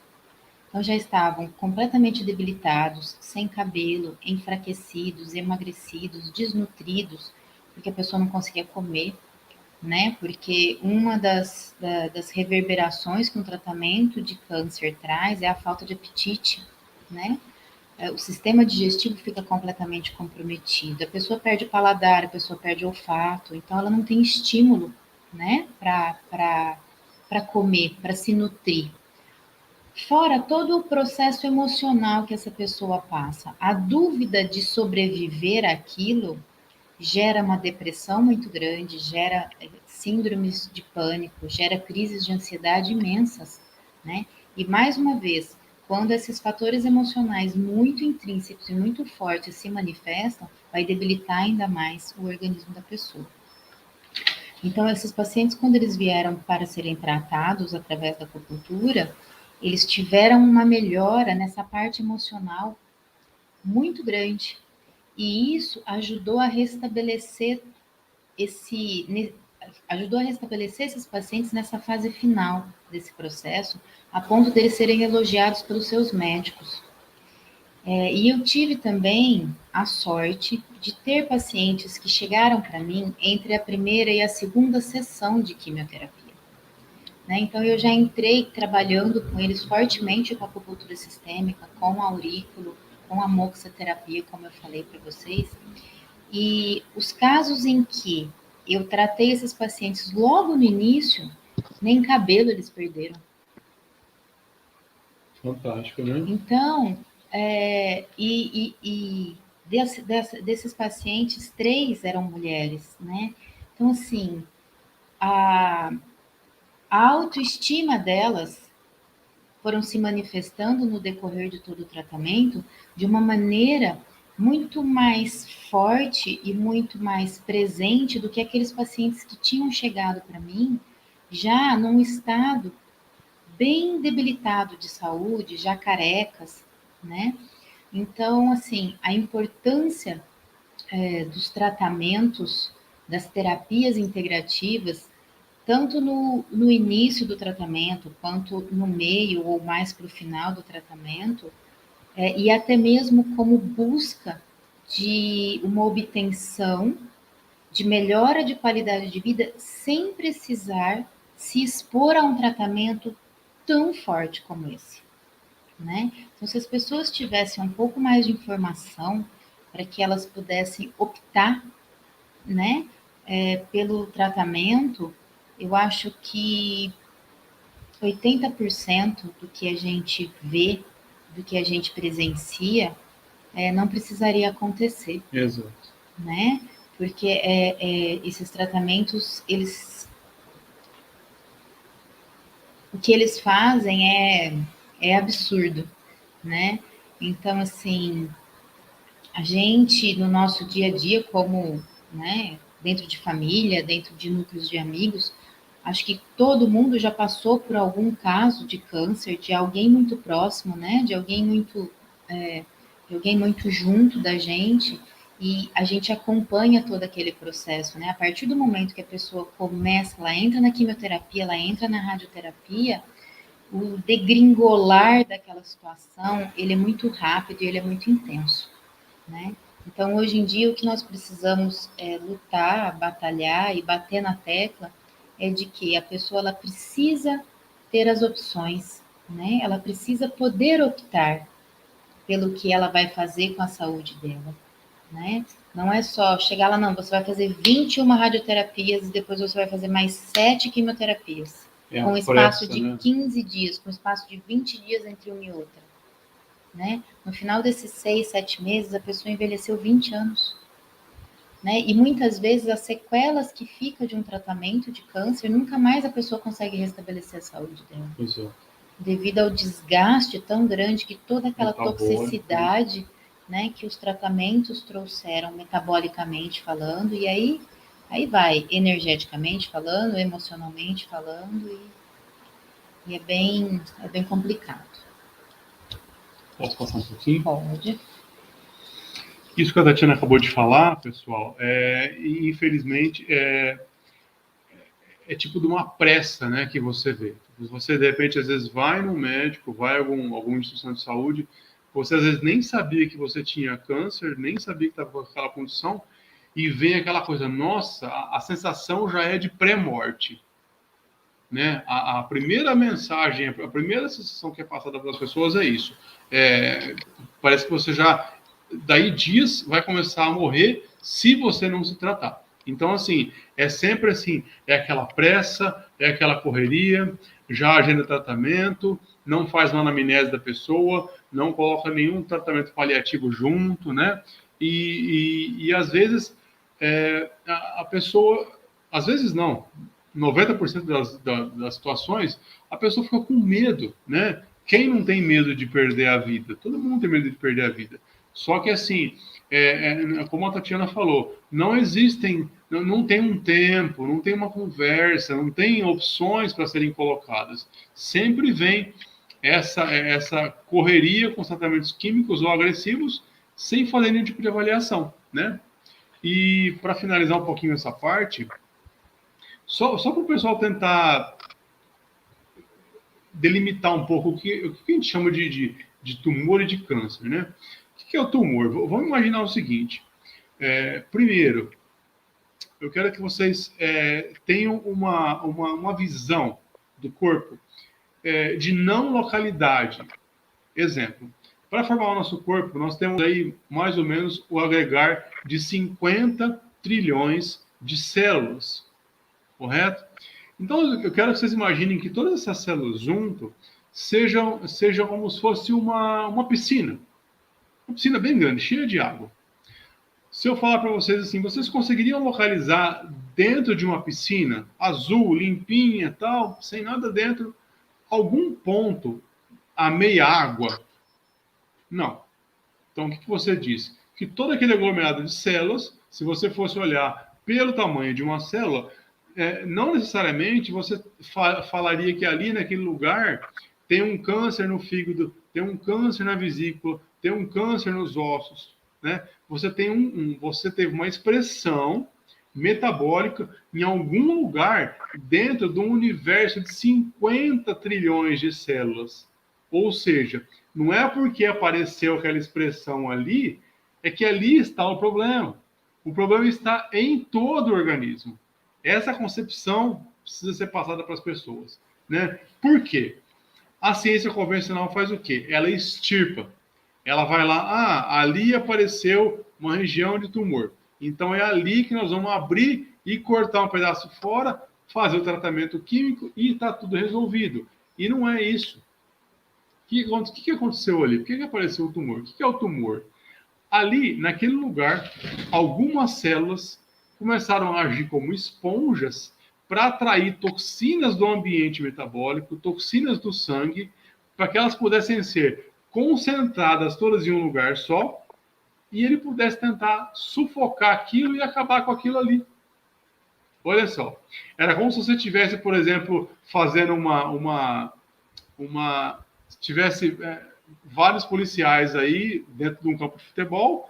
Então já estavam completamente debilitados, sem cabelo, enfraquecidos, emagrecidos, desnutridos, porque a pessoa não conseguia comer, né? Porque uma das reverberações que um tratamento de câncer traz é a falta de apetite, né? O sistema digestivo fica completamente comprometido, a pessoa perde o paladar, a pessoa perde o olfato, então ela não tem estímulo, né? Para comer, para se nutrir. Fora todo o processo emocional que essa pessoa passa, a dúvida de sobreviver àquilo gera uma depressão muito grande, gera síndromes de pânico, gera crises de ansiedade imensas, né? E mais uma vez, quando esses fatores emocionais muito intrínsecos e muito fortes se manifestam, vai debilitar ainda mais o organismo da pessoa. Então, esses pacientes, quando eles vieram para serem tratados através da acupuntura, eles tiveram uma melhora nessa parte emocional muito grande. E isso ajudou a restabelecer esses pacientes nessa fase final desse processo, a ponto deles serem elogiados pelos seus médicos. E eu tive também a sorte de ter pacientes que chegaram para mim entre a primeira e a segunda sessão de quimioterapia, né? Então, eu já entrei trabalhando com eles fortemente com a acupuntura sistêmica, com a aurículo, com a moxaterapia, como eu falei para vocês. E os casos em que eu tratei esses pacientes logo no início, nem cabelo eles perderam. Fantástico, né? Então, desses pacientes, 3 eram mulheres, né? Então, assim, a autoestima delas foram se manifestando no decorrer de todo o tratamento de uma maneira muito mais forte e muito mais presente do que aqueles pacientes que tinham chegado para mim já num estado bem debilitado de saúde, já carecas, né? Então, assim, a importância dos tratamentos, das terapias integrativas, tanto no início do tratamento, quanto no meio ou mais para o final do tratamento, e até mesmo como busca de uma obtenção de melhora de qualidade de vida sem precisar se expor a um tratamento tão forte como esse, né? Então, se as pessoas tivessem um pouco mais de informação para que elas pudessem optar, né, pelo tratamento, eu acho que 80% do que a gente vê, do que a gente presencia, não precisaria acontecer. Exato. Né? Porque esses tratamentos, o que eles fazem é absurdo, né? Então, assim, a gente, no nosso dia a dia, como, né, dentro de família, dentro de núcleos de amigos, acho que todo mundo já passou por algum caso de câncer, de alguém muito próximo, né? De alguém muito junto da gente, e a gente acompanha todo aquele processo, né? A partir do momento que a pessoa começa, ela entra na quimioterapia, ela entra na radioterapia, o degringolar daquela situação, ele é muito rápido e ele é muito intenso, né? Então, hoje em dia, o que nós precisamos lutar, batalhar e bater na tecla é de que a pessoa ela precisa ter as opções, né? Ela precisa poder optar pelo que ela vai fazer com a saúde dela, né? Não é só chegar lá, não, você vai fazer 21 radioterapias e depois você vai fazer mais 7 quimioterapias. Com espaço de 15 dias, com espaço de 20 dias entre uma e outra. Né? No final desses 6, 7 meses, a pessoa envelheceu 20 anos. Né? E muitas vezes as sequelas que ficam de um tratamento de câncer, nunca mais a pessoa consegue restabelecer a saúde dela. Exato. Devido ao desgaste tão grande que toda aquela toxicidade, né, que os tratamentos trouxeram metabolicamente falando, e aí vai energeticamente falando, emocionalmente falando, e é bem complicado. Posso passar um pouquinho? Pode. Isso que a Tatiana acabou de falar, pessoal, infelizmente é tipo de uma pressa, né, que você vê. Você, de repente, às vezes vai no médico, vai a alguma instituição de saúde, você às vezes nem sabia que você tinha câncer, nem sabia que estava com aquela condição, e vem aquela coisa, nossa, a sensação já é de pré-morte. Né? A primeira mensagem, a primeira sensação que é passada para as pessoas é isso. Parece que você já, daí dias, vai começar a morrer se você não se tratar. Então, assim, é sempre assim, é aquela pressa, é aquela correria, já agenda tratamento, não faz uma anamnese da pessoa, não coloca nenhum tratamento paliativo junto, né? E às vezes, a pessoa, às vezes não, 90% das situações, a pessoa fica com medo, né? Quem não tem medo de perder a vida? Todo mundo tem medo de perder a vida. Só que, assim, como a Tatiana falou, não existem, não tem um tempo, não tem uma conversa, não tem opções para serem colocadas. Sempre vem essa correria com os tratamentos químicos ou agressivos sem fazer nenhum tipo de avaliação, né? E para finalizar um pouquinho essa parte, só para o pessoal tentar delimitar um pouco o que a gente chama de tumor e de câncer, né? O que é o tumor? Vamos imaginar o seguinte. Primeiro, eu quero que vocês tenham uma visão do corpo de não localidade. Exemplo, para formar o nosso corpo, nós temos aí mais ou menos o agregar de 50 trilhões de células, correto? Então, eu quero que vocês imaginem que todas essas células junto sejam como se fosse uma piscina. Uma piscina bem grande, cheia de água. Se eu falar para vocês assim, vocês conseguiriam localizar dentro de uma piscina, azul, limpinha, tal, sem nada dentro, algum ponto a meia água? Não. Então, o que você diz? que todo aquele aglomerado de células, se você fosse olhar pelo tamanho de uma célula, não necessariamente você falaria que ali naquele lugar tem um câncer no fígado, tem um câncer na vesícula, tem um câncer nos ossos, né? Você teve uma expressão metabólica em algum lugar dentro de um universo de 50 trilhões de células. Ou seja, não é porque apareceu aquela expressão ali, é que ali está o problema. O problema está em todo o organismo. Essa concepção precisa ser passada para as pessoas, né? Por quê? A ciência convencional faz o quê? Ela extirpa. Ela vai lá, ali apareceu uma região de tumor. Então é ali que nós vamos abrir e cortar um pedaço fora, fazer o tratamento químico e está tudo resolvido. E não é isso. O que aconteceu ali? Por que apareceu o tumor? O que é o tumor? Ali, naquele lugar, algumas células começaram a agir como esponjas para atrair toxinas do ambiente metabólico, toxinas do sangue, para que elas pudessem ser concentradas todas em um lugar só e ele pudesse tentar sufocar aquilo e acabar com aquilo ali. Olha só, era como se você tivesse, por exemplo, fazendo tivesse vários policiais aí dentro de um campo de futebol,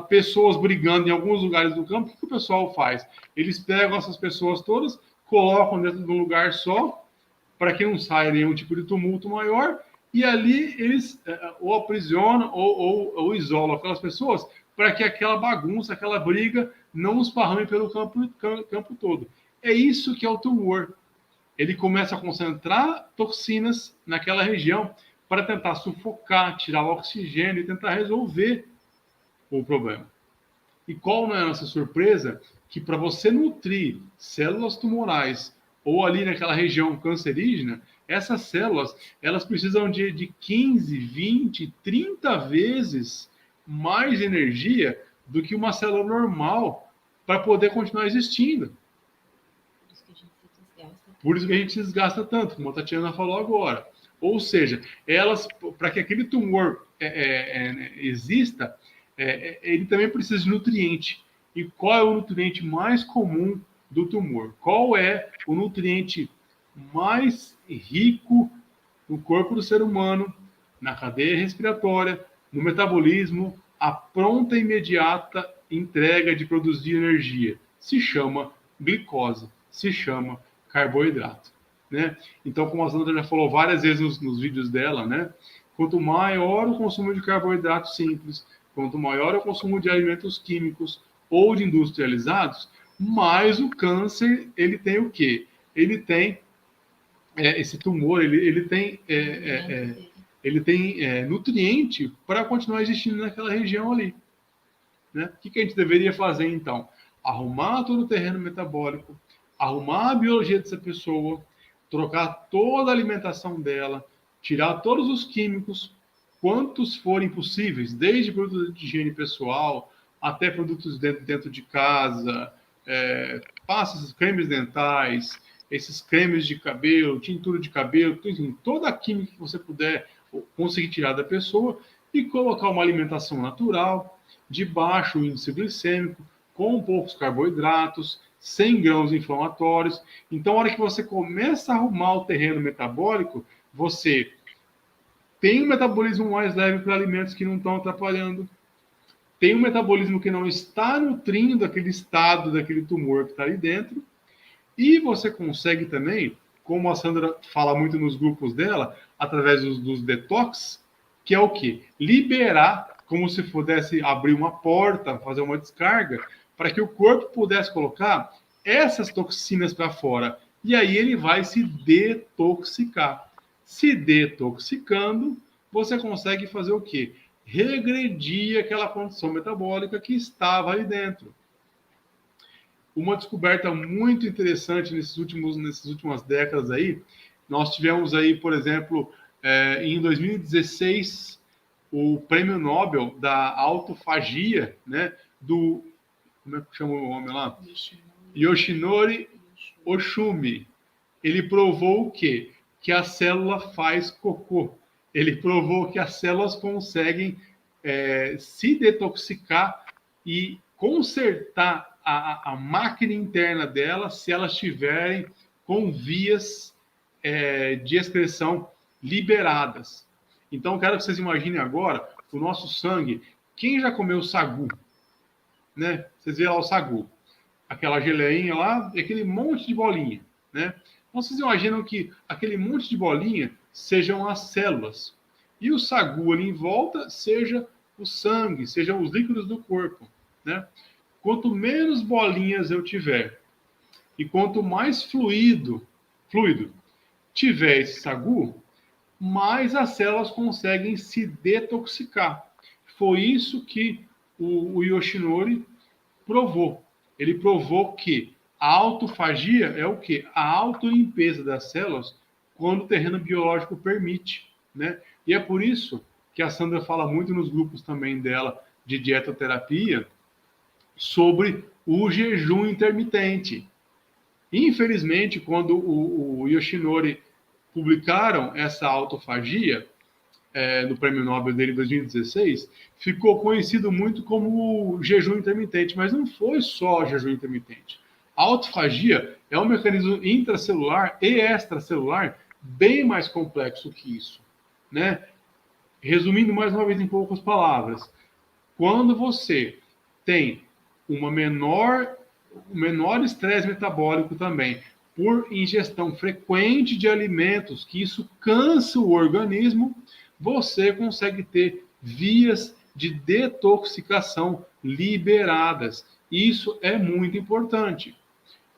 pessoas brigando em alguns lugares do campo. O que o pessoal faz? Eles pegam essas pessoas todas, colocam dentro de um lugar só, para que não saia nenhum tipo de tumulto maior, e ali eles ou aprisionam ou isolam aquelas pessoas para que aquela bagunça, aquela briga não esparrame pelo campo todo. É isso que é o tumor. Ele começa a concentrar toxinas naquela região para tentar sufocar, tirar o oxigênio e tentar resolver o problema. E qual não é a nossa surpresa? Que para você nutrir células tumorais ou ali naquela região cancerígena, essas células elas precisam de 15, 20, 30 vezes mais energia do que uma célula normal para poder continuar existindo. Por isso que a gente se desgasta tanto, como a Tatiana falou agora. Ou seja, elas, para que aquele tumor exista, ele também precisa de nutriente. E qual é o nutriente mais comum do tumor? Qual é o nutriente mais rico no corpo do ser humano, na cadeia respiratória, no metabolismo, a pronta e imediata entrega de produzir energia? Se chama glicose, se chama carboidrato, né? Então, como a Sandra já falou várias vezes nos vídeos dela, né? Quanto maior o consumo de carboidrato simples, quanto maior o consumo de alimentos químicos ou de industrializados, mais o câncer ele tem o quê? Ele tem esse tumor, ele tem nutriente para continuar existindo naquela região ali, né? O que a gente deveria fazer então? Arrumar todo o terreno metabólico, arrumar a biologia dessa pessoa, trocar toda a alimentação dela, tirar todos os químicos, quantos forem possíveis, desde produtos de higiene pessoal até produtos dentro de casa, pastas, cremes dentais, esses cremes de cabelo, tintura de cabelo, enfim, toda a química que você puder conseguir tirar da pessoa e colocar uma alimentação natural, de baixo índice glicêmico, com poucos carboidratos, sem grãos inflamatórios. Então, a hora que você começa a arrumar o terreno metabólico, você tem um metabolismo mais leve para alimentos que não estão atrapalhando, tem um metabolismo que não está nutrindo aquele estado daquele tumor que está ali dentro, e você consegue também, como a Sandra fala muito nos grupos dela, através dos detox, que é o quê? Liberar, como se pudesse abrir uma porta, fazer uma descarga, para que o corpo pudesse colocar essas toxinas para fora. E aí ele vai se detoxicar. Se detoxicando, você consegue fazer o quê? Regredir aquela condição metabólica que estava ali dentro. Uma descoberta muito interessante nessas últimas décadas aí, nós tivemos aí, por exemplo, em 2016, o prêmio Nobel da autofagia, né, do, como é que chama o homem lá? Yoshinori Oshumi. Ele provou o quê? Que a célula faz cocô. Ele provou que as células conseguem se detoxicar e consertar a máquina interna dela se elas estiverem com vias de excreção liberadas. Então, quero que vocês imaginem agora o nosso sangue. Quem já comeu sagu? Né? Vocês veem lá o sagu. Aquela geleinha lá, e aquele monte de bolinha. Né? Então, vocês imaginam que aquele monte de bolinha sejam as células. E o sagu ali em volta seja o sangue, sejam os líquidos do corpo. Né? Quanto menos bolinhas eu tiver e quanto mais fluido tiver esse sagu, mais as células conseguem se detoxicar. Foi isso que o Yoshinori provou. Ele provou que a autofagia é o quê? A autolimpeza das células quando o terreno biológico permite. Né? E é por isso que a Sandra fala muito nos grupos também dela de dietoterapia sobre o jejum intermitente. Infelizmente, quando o Yoshinori publicaram essa autofagia, no Prêmio Nobel dele em 2016, ficou conhecido muito como jejum intermitente, mas não foi só jejum intermitente. A autofagia é um mecanismo intracelular e extracelular bem mais complexo que isso. Né? Resumindo mais uma vez em poucas palavras, quando você tem um menor estresse metabólico também, por ingestão frequente de alimentos, que isso cansa o organismo, você consegue ter vias de detoxicação liberadas. Isso é muito importante.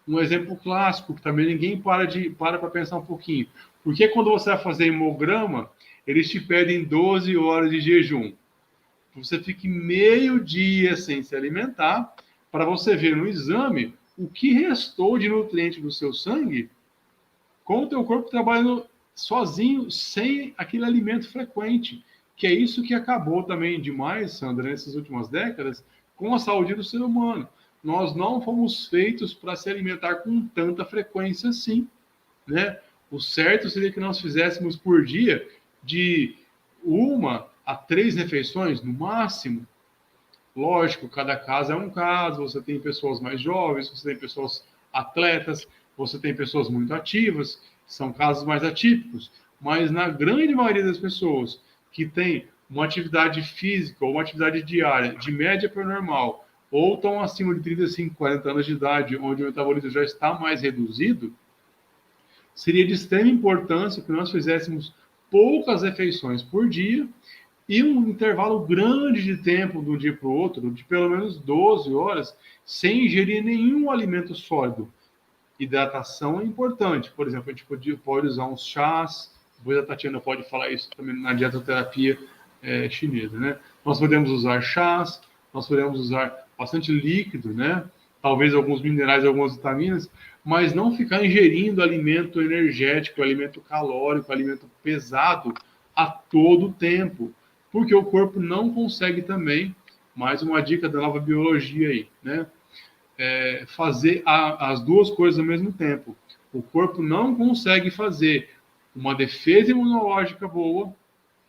Um exemplo clássico, que também ninguém para pensar um pouquinho. Porque quando você vai fazer hemograma, eles te pedem 12 horas de jejum. Você fique meio dia sem se alimentar, para você ver no exame o que restou de nutriente do seu sangue com o teu corpo trabalhando sozinho, sem aquele alimento frequente, que é isso que acabou também demais, Sandra, nessas últimas décadas, com a saúde do ser humano. Nós não fomos feitos para se alimentar com tanta frequência assim, né? O certo seria que nós fizéssemos por dia de 1 a 3 refeições, no máximo. Lógico, cada caso é um caso, você tem pessoas mais jovens, você tem pessoas atletas, você tem pessoas muito ativas, são casos mais atípicos, mas na grande maioria das pessoas que tem uma atividade física ou uma atividade diária de média para normal, ou estão acima de 35, 40 anos de idade, onde o metabolismo já está mais reduzido, seria de extrema importância que nós fizéssemos poucas refeições por dia e um intervalo grande de tempo de um dia para o outro, de pelo menos 12 horas, sem ingerir nenhum alimento sólido. Hidratação é importante. Por exemplo, a gente pode usar uns chás, depois a Tatiana pode falar isso também na dietoterapia chinesa, né? Nós podemos usar chás, nós podemos usar bastante líquido, né? Talvez alguns minerais, algumas vitaminas, mas não ficar ingerindo alimento energético, alimento calórico, alimento pesado a todo tempo, porque o corpo não consegue também, mais uma dica da nova biologia aí, né? Fazer as duas coisas ao mesmo tempo. O corpo não consegue fazer uma defesa imunológica boa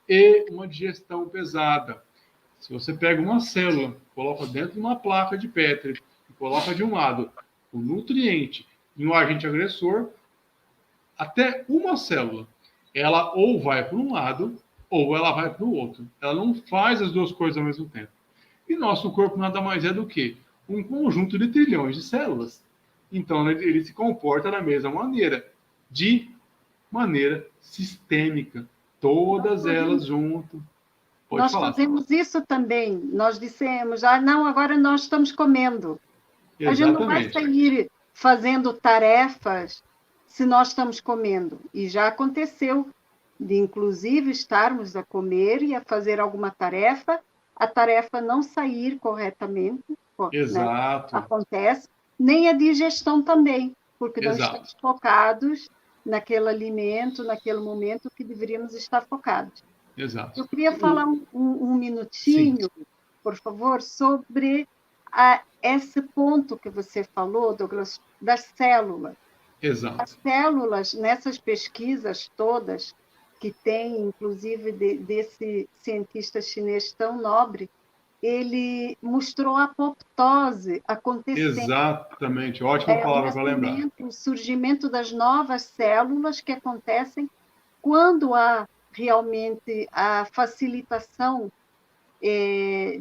e uma digestão pesada. Se você pega uma célula, coloca dentro de uma placa de Petri e coloca de um lado o nutriente e um agente agressor, até uma célula, ela ou vai para um lado ou ela vai para o outro. Ela não faz as duas coisas ao mesmo tempo. E nosso corpo nada mais é do que um conjunto de trilhões de células. Então, ele se comporta da mesma maneira, de maneira sistêmica. Todas elas juntas. Nós fazemos isso também. Nós dissemos, não, agora nós estamos comendo. Exatamente. A gente não vai sair fazendo tarefas se nós estamos comendo. E já aconteceu de, inclusive, estarmos a comer e a fazer alguma tarefa, a tarefa não sair corretamente. Exato. Né? Acontece. Nem a digestão também, porque não estamos focados naquele alimento, naquele momento que deveríamos estar focados. Exato. Eu queria falar um minutinho, sim, por favor, sobre esse ponto que você falou, Douglas, das células. Exato. As células, nessas pesquisas todas que tem, inclusive, desse cientista chinês tão nobre, ele mostrou a apoptose acontecendo. Exatamente, ótima palavra para lembrar. O surgimento das novas células que acontecem quando há realmente a facilitação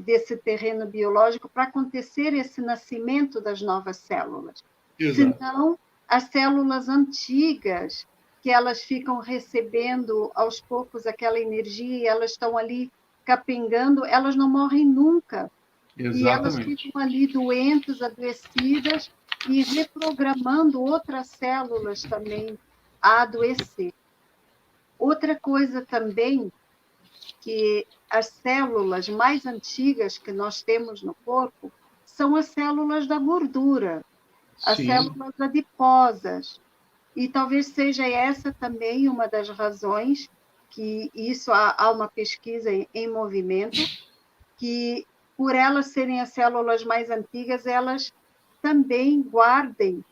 desse terreno biológico para acontecer esse nascimento das novas células. Exato. Senão, as células antigas, que elas ficam recebendo aos poucos aquela energia e elas estão ali capengando, elas não morrem nunca. Exatamente. E elas ficam ali doentes, adoecidas e reprogramando outras células também a adoecer. Outra coisa também, que as células mais antigas que nós temos no corpo são as células da gordura, as células adiposas. E talvez seja essa também uma das razões que isso há uma pesquisa em movimento, que por elas serem as células mais antigas, elas também guardem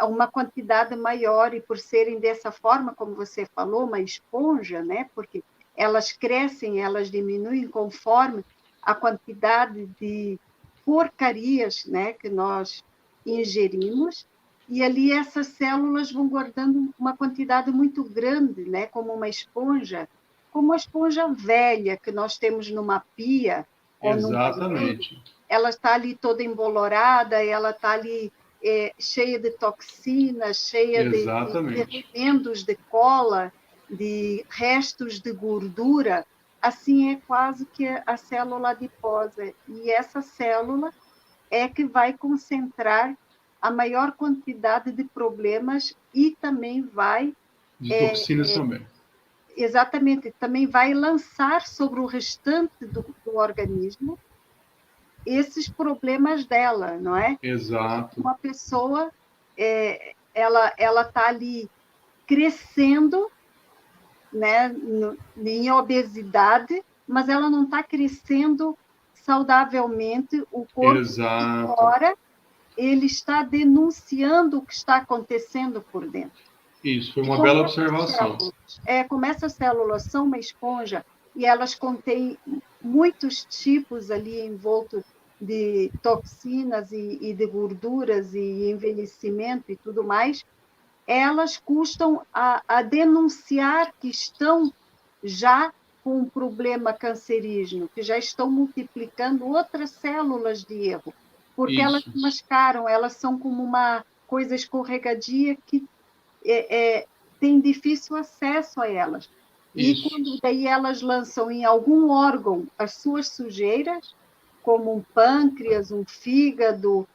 uma quantidade maior, e por serem dessa forma, como você falou, uma esponja, né? Porque elas crescem, elas diminuem conforme a quantidade de porcarias, né, que nós ingerimos, e ali essas células vão guardando uma quantidade muito grande, né, como uma esponja, como a esponja velha que nós temos numa pia ou num banheiro. Ela está ali toda embolorada, ela está ali cheia de toxinas, cheia de remendos de cola, de restos de gordura. Assim é quase que a célula adiposa. E essa célula é que vai concentrar a maior quantidade de problemas e também vai... De toxinas também. Exatamente. Também vai lançar sobre o restante do organismo esses problemas dela, não é? Exato. Uma pessoa, ela está ali crescendo, né, em obesidade, mas ela não está crescendo saudavelmente, o corpo fora, ele está denunciando o que está acontecendo por dentro. Isso, foi uma bela observação. Como essas células são uma esponja e elas contêm muitos tipos ali envolto de toxinas e de gorduras e envelhecimento e tudo mais, elas custam a denunciar que estão já com um problema cancerígeno, que já estão multiplicando outras células de erro, porque elas mascaram, elas são como uma coisa escorregadia que tem difícil acesso a elas. E quando daí elas lançam em algum órgão as suas sujeiras, como um pâncreas, um fígado,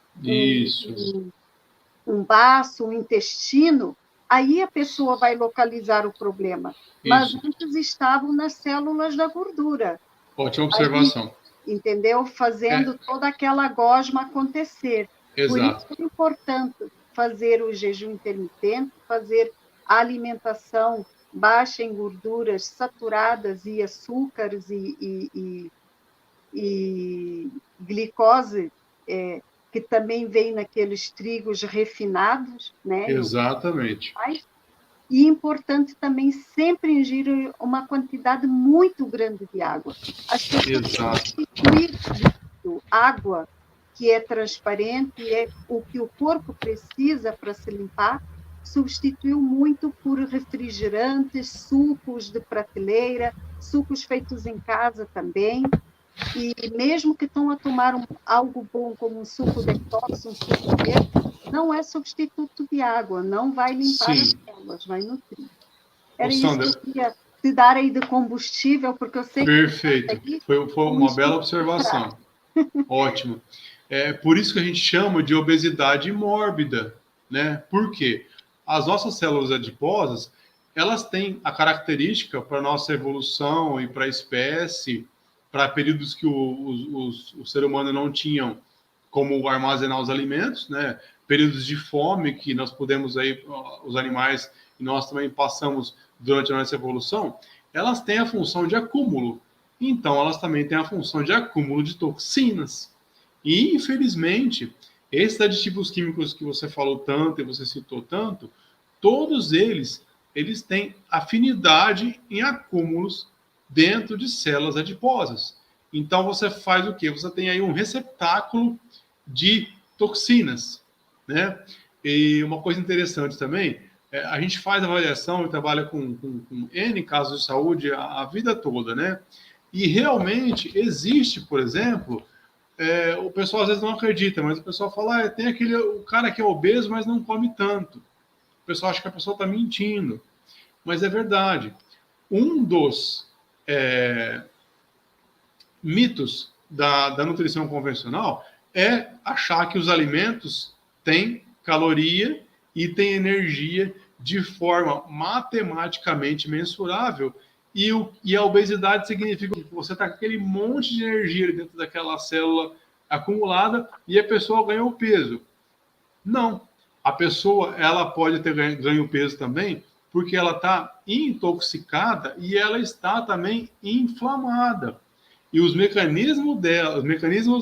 um baço, um intestino, aí a pessoa vai localizar o problema. Mas antes estavam nas células da gordura. Ótima observação. Aí, entendeu? Fazendo toda aquela gosma acontecer. Exato. Por isso é importante fazer o jejum intermitente, fazer a alimentação baixa em gorduras saturadas e açúcares e glicose, que também vem naqueles trigos refinados, né? Exatamente. E importante também sempre ingerir uma quantidade muito grande de água. As pessoas substituir água, que é transparente, é o que o corpo precisa para se limpar, substituiu muito por refrigerantes, sucos de prateleira, sucos feitos em casa também. E mesmo que estão a tomar algo bom, como um suco detox, um suco verde, não é substituto de água, não vai limpar as células, vai nutrir. Era isso que eu queria te dar aí de combustível, porque eu sei que... Perfeito, foi uma bela observação. Ótimo. Por isso que a gente chama de obesidade mórbida, né? Por quê? As nossas células adiposas, elas têm a característica para a nossa evolução e para a espécie, para períodos que o ser humano não tinham como armazenar os alimentos, né? Períodos de fome que nós podemos aí, os animais, e nós também passamos durante a nossa evolução, elas têm a função de acúmulo. Então, elas também têm a função de acúmulo de toxinas. E, infelizmente, esses aditivos químicos que você falou tanto e você citou tanto, todos eles eles têm afinidade em acúmulos dentro de células adiposas. Então, você faz o quê? Você tem aí um receptáculo de toxinas, né? E uma coisa interessante também, a gente faz avaliação e trabalha com N casos de saúde a vida toda, né? E realmente existe, por exemplo, o pessoal às vezes não acredita, mas o pessoal fala, tem o cara que é obeso, mas não come tanto. O pessoal acha que a pessoa está mentindo. Mas é verdade. Um dos mitos da nutrição convencional é achar que os alimentos têm caloria e têm energia de forma matematicamente mensurável, e a obesidade significa que você está com aquele monte de energia dentro daquela célula acumulada e a pessoa ganhou peso. Não. A pessoa ela pode ter ganho peso também porque ela está intoxicada e ela está também inflamada. E os mecanismos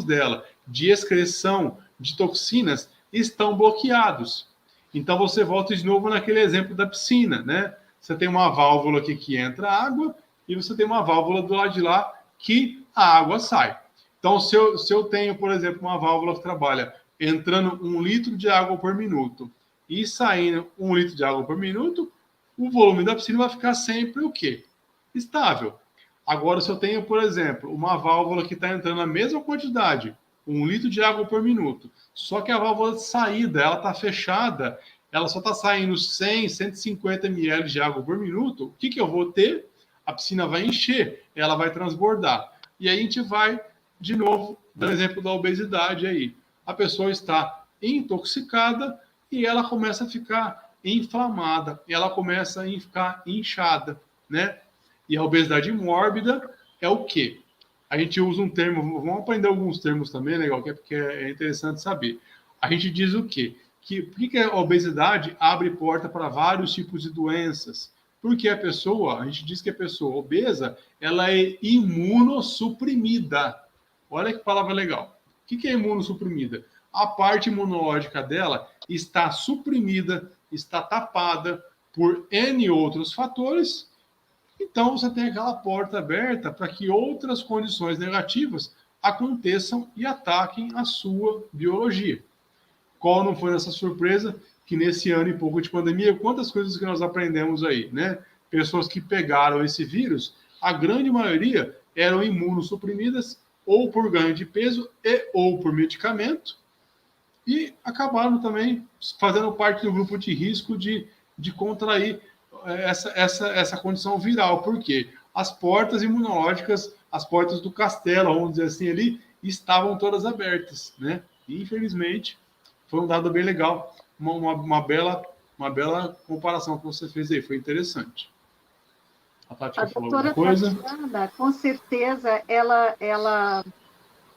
dela de excreção de toxinas estão bloqueados. Então você volta de novo naquele exemplo da piscina, né? Você tem uma válvula aqui que entra água e você tem uma válvula do lado de lá que a água sai. Então, se eu tenho, por exemplo, uma válvula que trabalha entrando 1 litro de água por minuto e saindo 1 litro de água por minuto, o volume da piscina vai ficar sempre o quê? Estável. Agora, se eu tenho, por exemplo, uma válvula que está entrando a mesma quantidade, 1 litro de água por minuto, só que a válvula de saída ela está fechada, ela só está saindo 100, 150 ml de água por minuto, o que eu vou ter? A piscina vai encher, ela vai transbordar. E aí a gente vai, de novo, dando exemplo da obesidade aí. A pessoa está intoxicada e ela começa a ficar inflamada, e ela começa a ficar inchada, né? E a obesidade mórbida é o quê? A gente usa um termo, vamos aprender alguns termos também, legal, porque é interessante saber. A gente diz o quê? Por que a obesidade abre porta para vários tipos de doenças? Porque a gente diz que a pessoa obesa, ela é imunossuprimida. Olha que palavra legal. O que é imunossuprimida? A parte imunológica dela está suprimida, está tapada por N outros fatores. Então, você tem aquela porta aberta para que outras condições negativas aconteçam e ataquem a sua biologia. Qual não foi essa surpresa que nesse ano e pouco de pandemia, quantas coisas que nós aprendemos aí, né? Pessoas que pegaram esse vírus, a grande maioria eram imunossuprimidas ou por ganho de peso ou por medicamento e acabaram também fazendo parte do grupo de risco de contrair essa condição viral. Por quê? As portas imunológicas, as portas do castelo, vamos dizer assim, ali, estavam todas abertas, né? E, infelizmente, foi um dado bem legal, uma bela comparação que você fez aí, foi interessante. A Tati A falou doutora alguma coisa? Tatiana, com certeza, ela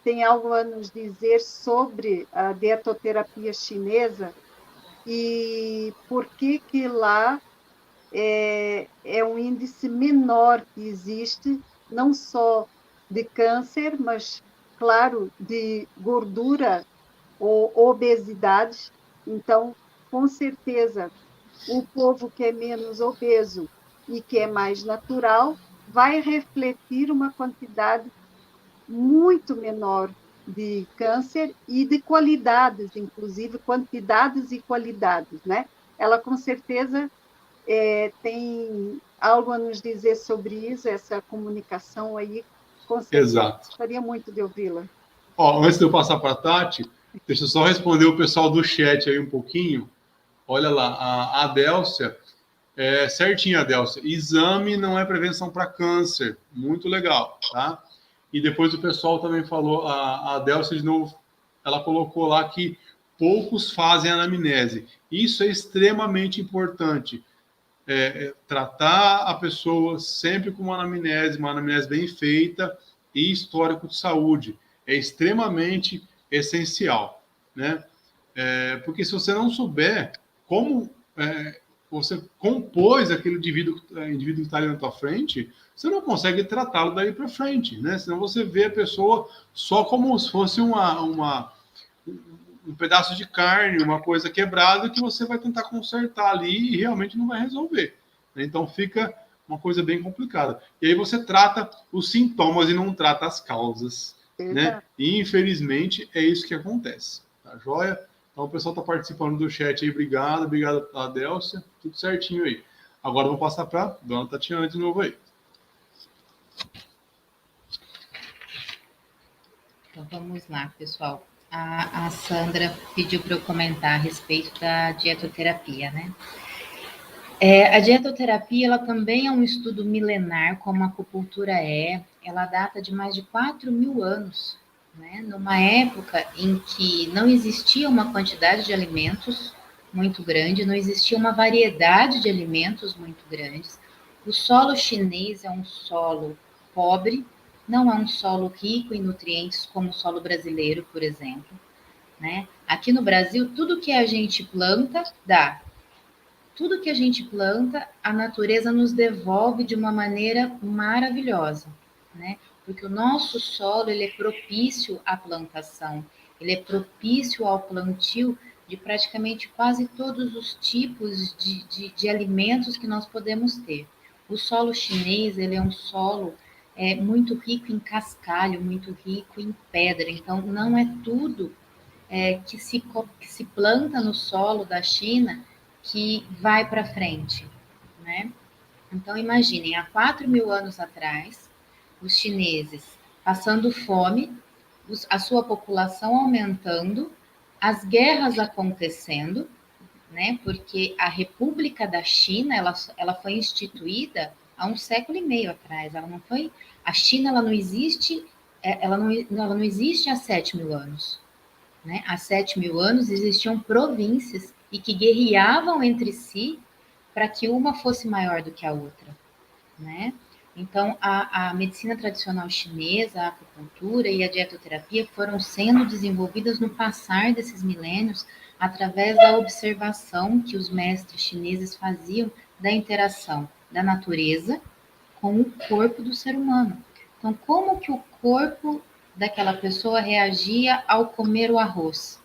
tem algo a nos dizer sobre a dietoterapia chinesa e por que lá é um índice menor que existe, não só de câncer, mas, claro, de gordura ou obesidade. Então, com certeza, o povo que é menos obeso e que é mais natural vai refletir uma quantidade muito menor de câncer e de qualidades, inclusive quantidades e qualidades, né? Ela com certeza tem algo a nos dizer sobre isso, essa comunicação aí, com certeza. Exato. Gostaria muito de ouvi-la. Antes de eu passar para a Tati, deixa eu só responder o pessoal do chat aí um pouquinho. Olha lá, a Adélcia, certinho, Adélcia, exame não é prevenção para câncer, muito legal, tá? E depois o pessoal também falou, a Adélcia de novo, ela colocou lá que poucos fazem anamnese. Isso é extremamente importante. Tratar a pessoa sempre com uma anamnese bem feita e histórico de saúde. É extremamente essencial, né? Porque se você não souber como você compôs aquele indivíduo que está ali na tua frente, você não consegue tratá-lo daí para frente, né? Senão você vê a pessoa só como se fosse um pedaço de carne, uma coisa quebrada que você vai tentar consertar ali e realmente não vai resolver. né? Então fica uma coisa bem complicada. E aí você trata os sintomas e não trata as causas, né? E infelizmente é isso que acontece, tá joia? Então o pessoal está participando do chat aí, obrigado a Délcia, tudo certinho aí. Agora eu vou passar para dona Tatiana de novo aí. Então vamos lá, pessoal. A Sandra pediu para eu comentar a respeito da dietoterapia, né? A dietoterapia, ela também é um estudo milenar, como a acupuntura é. Ela data de mais de 4.000 anos, né? Numa época em que não existia uma quantidade de alimentos muito grande, não existia uma variedade de alimentos muito grandes. O solo chinês é um solo pobre, não é um solo rico em nutrientes como o solo brasileiro, por exemplo, né? Aqui no Brasil, tudo que a gente planta, dá. Tudo que a gente planta, a natureza nos devolve de uma maneira maravilhosa, né? Porque o nosso solo, ele é propício à plantação, ele é propício ao plantio de praticamente quase todos os tipos de alimentos que nós podemos ter. O solo chinês, ele é um solo muito rico em cascalho, muito rico em pedra, então não é tudo que se planta no solo da China que vai para frente, né? Então, imaginem, há 4.000 anos atrás, os chineses passando fome, a sua população aumentando, as guerras acontecendo, né? Porque a República da China, ela foi instituída há um século e meio atrás. Ela não foi, a China, ela não existe, ela não existe há 7.000 anos. Né? Há 7.000 anos existiam províncias e que guerreavam entre si para que uma fosse maior do que a outra, né? Então, a medicina tradicional chinesa, a acupuntura e a dietoterapia foram sendo desenvolvidas no passar desses milênios através da observação que os mestres chineses faziam da interação da natureza com o corpo do ser humano. Então, como que o corpo daquela pessoa reagia ao comer o arroz?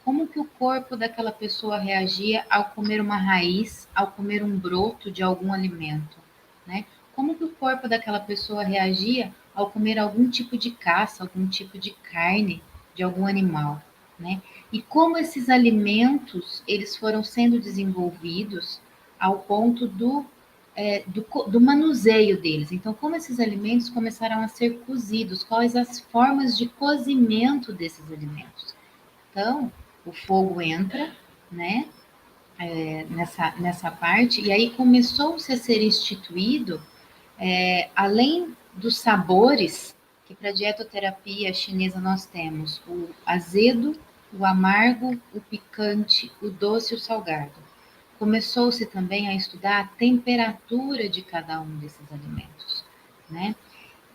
Como que o corpo daquela pessoa reagia ao comer uma raiz, ao comer um broto de algum alimento, né? Como que o corpo daquela pessoa reagia ao comer algum tipo de caça, algum tipo de carne de algum animal, né? E como esses alimentos eles foram sendo desenvolvidos ao ponto do manuseio deles. Então, como esses alimentos começaram a ser cozidos, quais as formas de cozimento desses alimentos. Então, o fogo entra, né, nessa parte, e aí começou-se a ser instituído, além dos sabores, que para a dietoterapia chinesa nós temos o azedo, o amargo, o picante, o doce e o salgado. Começou-se também a estudar a temperatura de cada um desses alimentos, né?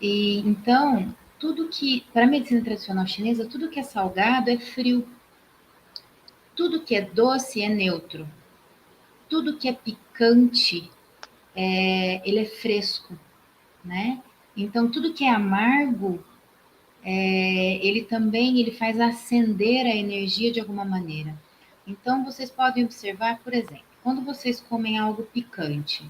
E então, tudo que, para a medicina tradicional chinesa, tudo que é salgado é frio, tudo que é doce é neutro, tudo que é picante, ele é fresco, né? Então, tudo que é amargo, ele faz acender a energia de alguma maneira. Então, vocês podem observar, por exemplo, quando vocês comem algo picante,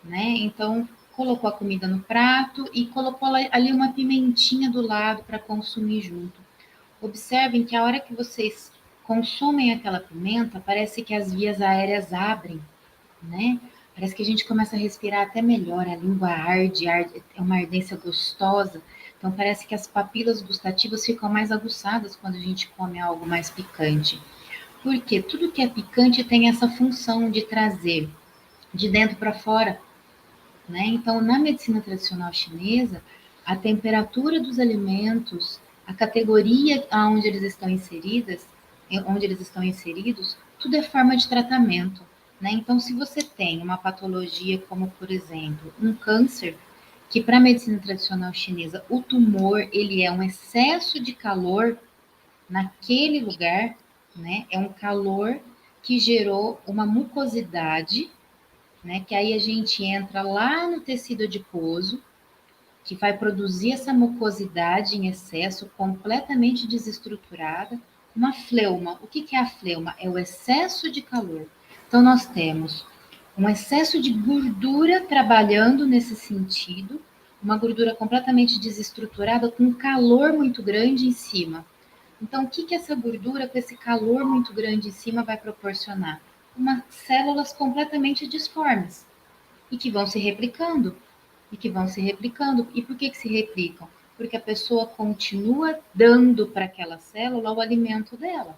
né? Então, colocou a comida no prato e colocou ali uma pimentinha do lado para consumir junto. Observem que a hora que vocês consomem aquela pimenta, parece que as vias aéreas abrem, né? Parece que a gente começa a respirar até melhor, a língua arde, é uma ardência gostosa. Então, parece que as papilas gustativas ficam mais aguçadas quando a gente come algo mais picante. Porque tudo que é picante tem essa função de trazer de dentro para fora, né? Então, na medicina tradicional chinesa, a temperatura dos alimentos, a categoria onde eles estão inseridos, tudo é forma de tratamento, né? Então, se você tem uma patologia como, por exemplo, um câncer, que para a medicina tradicional chinesa, o tumor, ele é um excesso de calor naquele lugar, né? É um calor que gerou uma mucosidade, né? Que aí a gente entra lá no tecido adiposo, que vai produzir essa mucosidade em excesso, completamente desestruturada, uma fleuma. O que é a fleuma? É o excesso de calor. Então, nós temos um excesso de gordura trabalhando nesse sentido, uma gordura completamente desestruturada com um calor muito grande em cima. Então, o que que essa gordura com esse calor muito grande em cima vai proporcionar? Umas células completamente disformes e que vão se replicando, e que vão se replicando. E por que que se replicam? Porque a pessoa continua dando para aquela célula o alimento dela,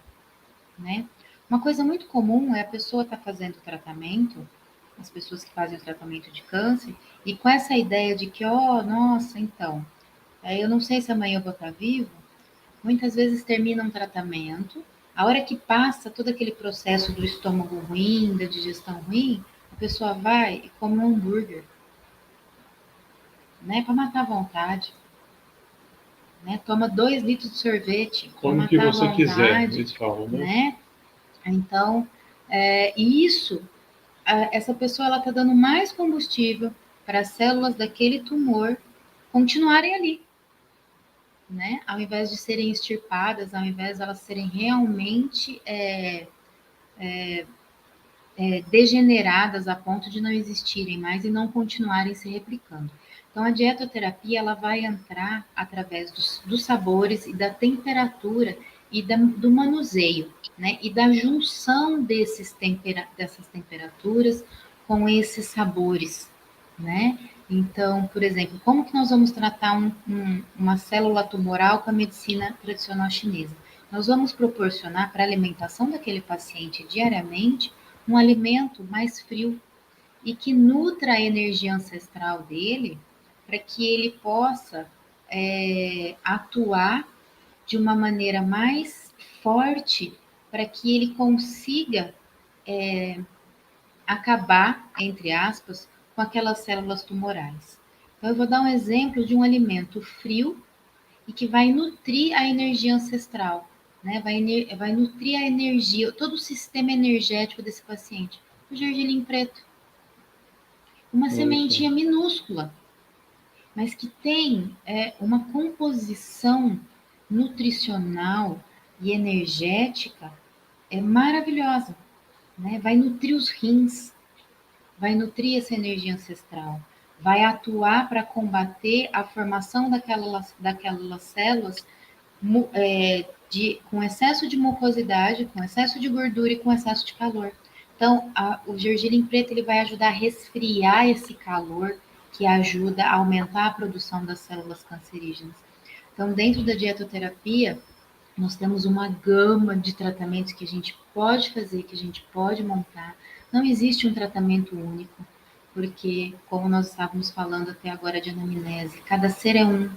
né? Uma coisa muito comum é a pessoa estar fazendo tratamento, as pessoas que fazem o tratamento de câncer, e com essa ideia de que, ó, nossa, então, eu não sei se amanhã eu vou estar vivo, muitas vezes termina um tratamento, a hora que passa todo aquele processo do estômago ruim, da digestão ruim, a pessoa vai e come um hambúrguer, né, para matar a vontade, né, toma 2 litros de sorvete para Come o que matar a você quiser, vontade, eles falam, né? né? Então, isso, essa pessoa ela está dando mais combustível para as células daquele tumor continuarem ali, né? Ao invés de serem extirpadas, ao invés de elas serem realmente degeneradas a ponto de não existirem mais e não continuarem se replicando. Então, a dietoterapia ela vai entrar através dos sabores e da temperatura e do manuseio, né? E da junção dessas temperaturas com esses sabores, né? Então, por exemplo, como que nós vamos tratar uma célula tumoral com a medicina tradicional chinesa? Nós vamos proporcionar para a alimentação daquele paciente diariamente um alimento mais frio e que nutra a energia ancestral dele para que ele possa atuar de uma maneira mais forte para que ele consiga acabar, entre aspas, com aquelas células tumorais. Então, eu vou dar um exemplo de um alimento frio e que vai nutrir a energia ancestral, né? Vai nutrir a energia, todo o sistema energético desse paciente. O gergelim preto, uma sementinha minúscula, mas que tem uma composição nutricional e energética maravilhosa, né? Vai nutrir os rins, vai nutrir essa energia ancestral, vai atuar para combater a formação daquelas células com excesso de mucosidade, com excesso de gordura e com excesso de calor. Então, o gergelim preto ele vai ajudar a resfriar esse calor que ajuda a aumentar a produção das células cancerígenas. Então, dentro da dietoterapia, nós temos uma gama de tratamentos que a gente pode fazer, que a gente pode montar. Não existe um tratamento único, porque, como nós estávamos falando até agora de anamnese, cada ser é um,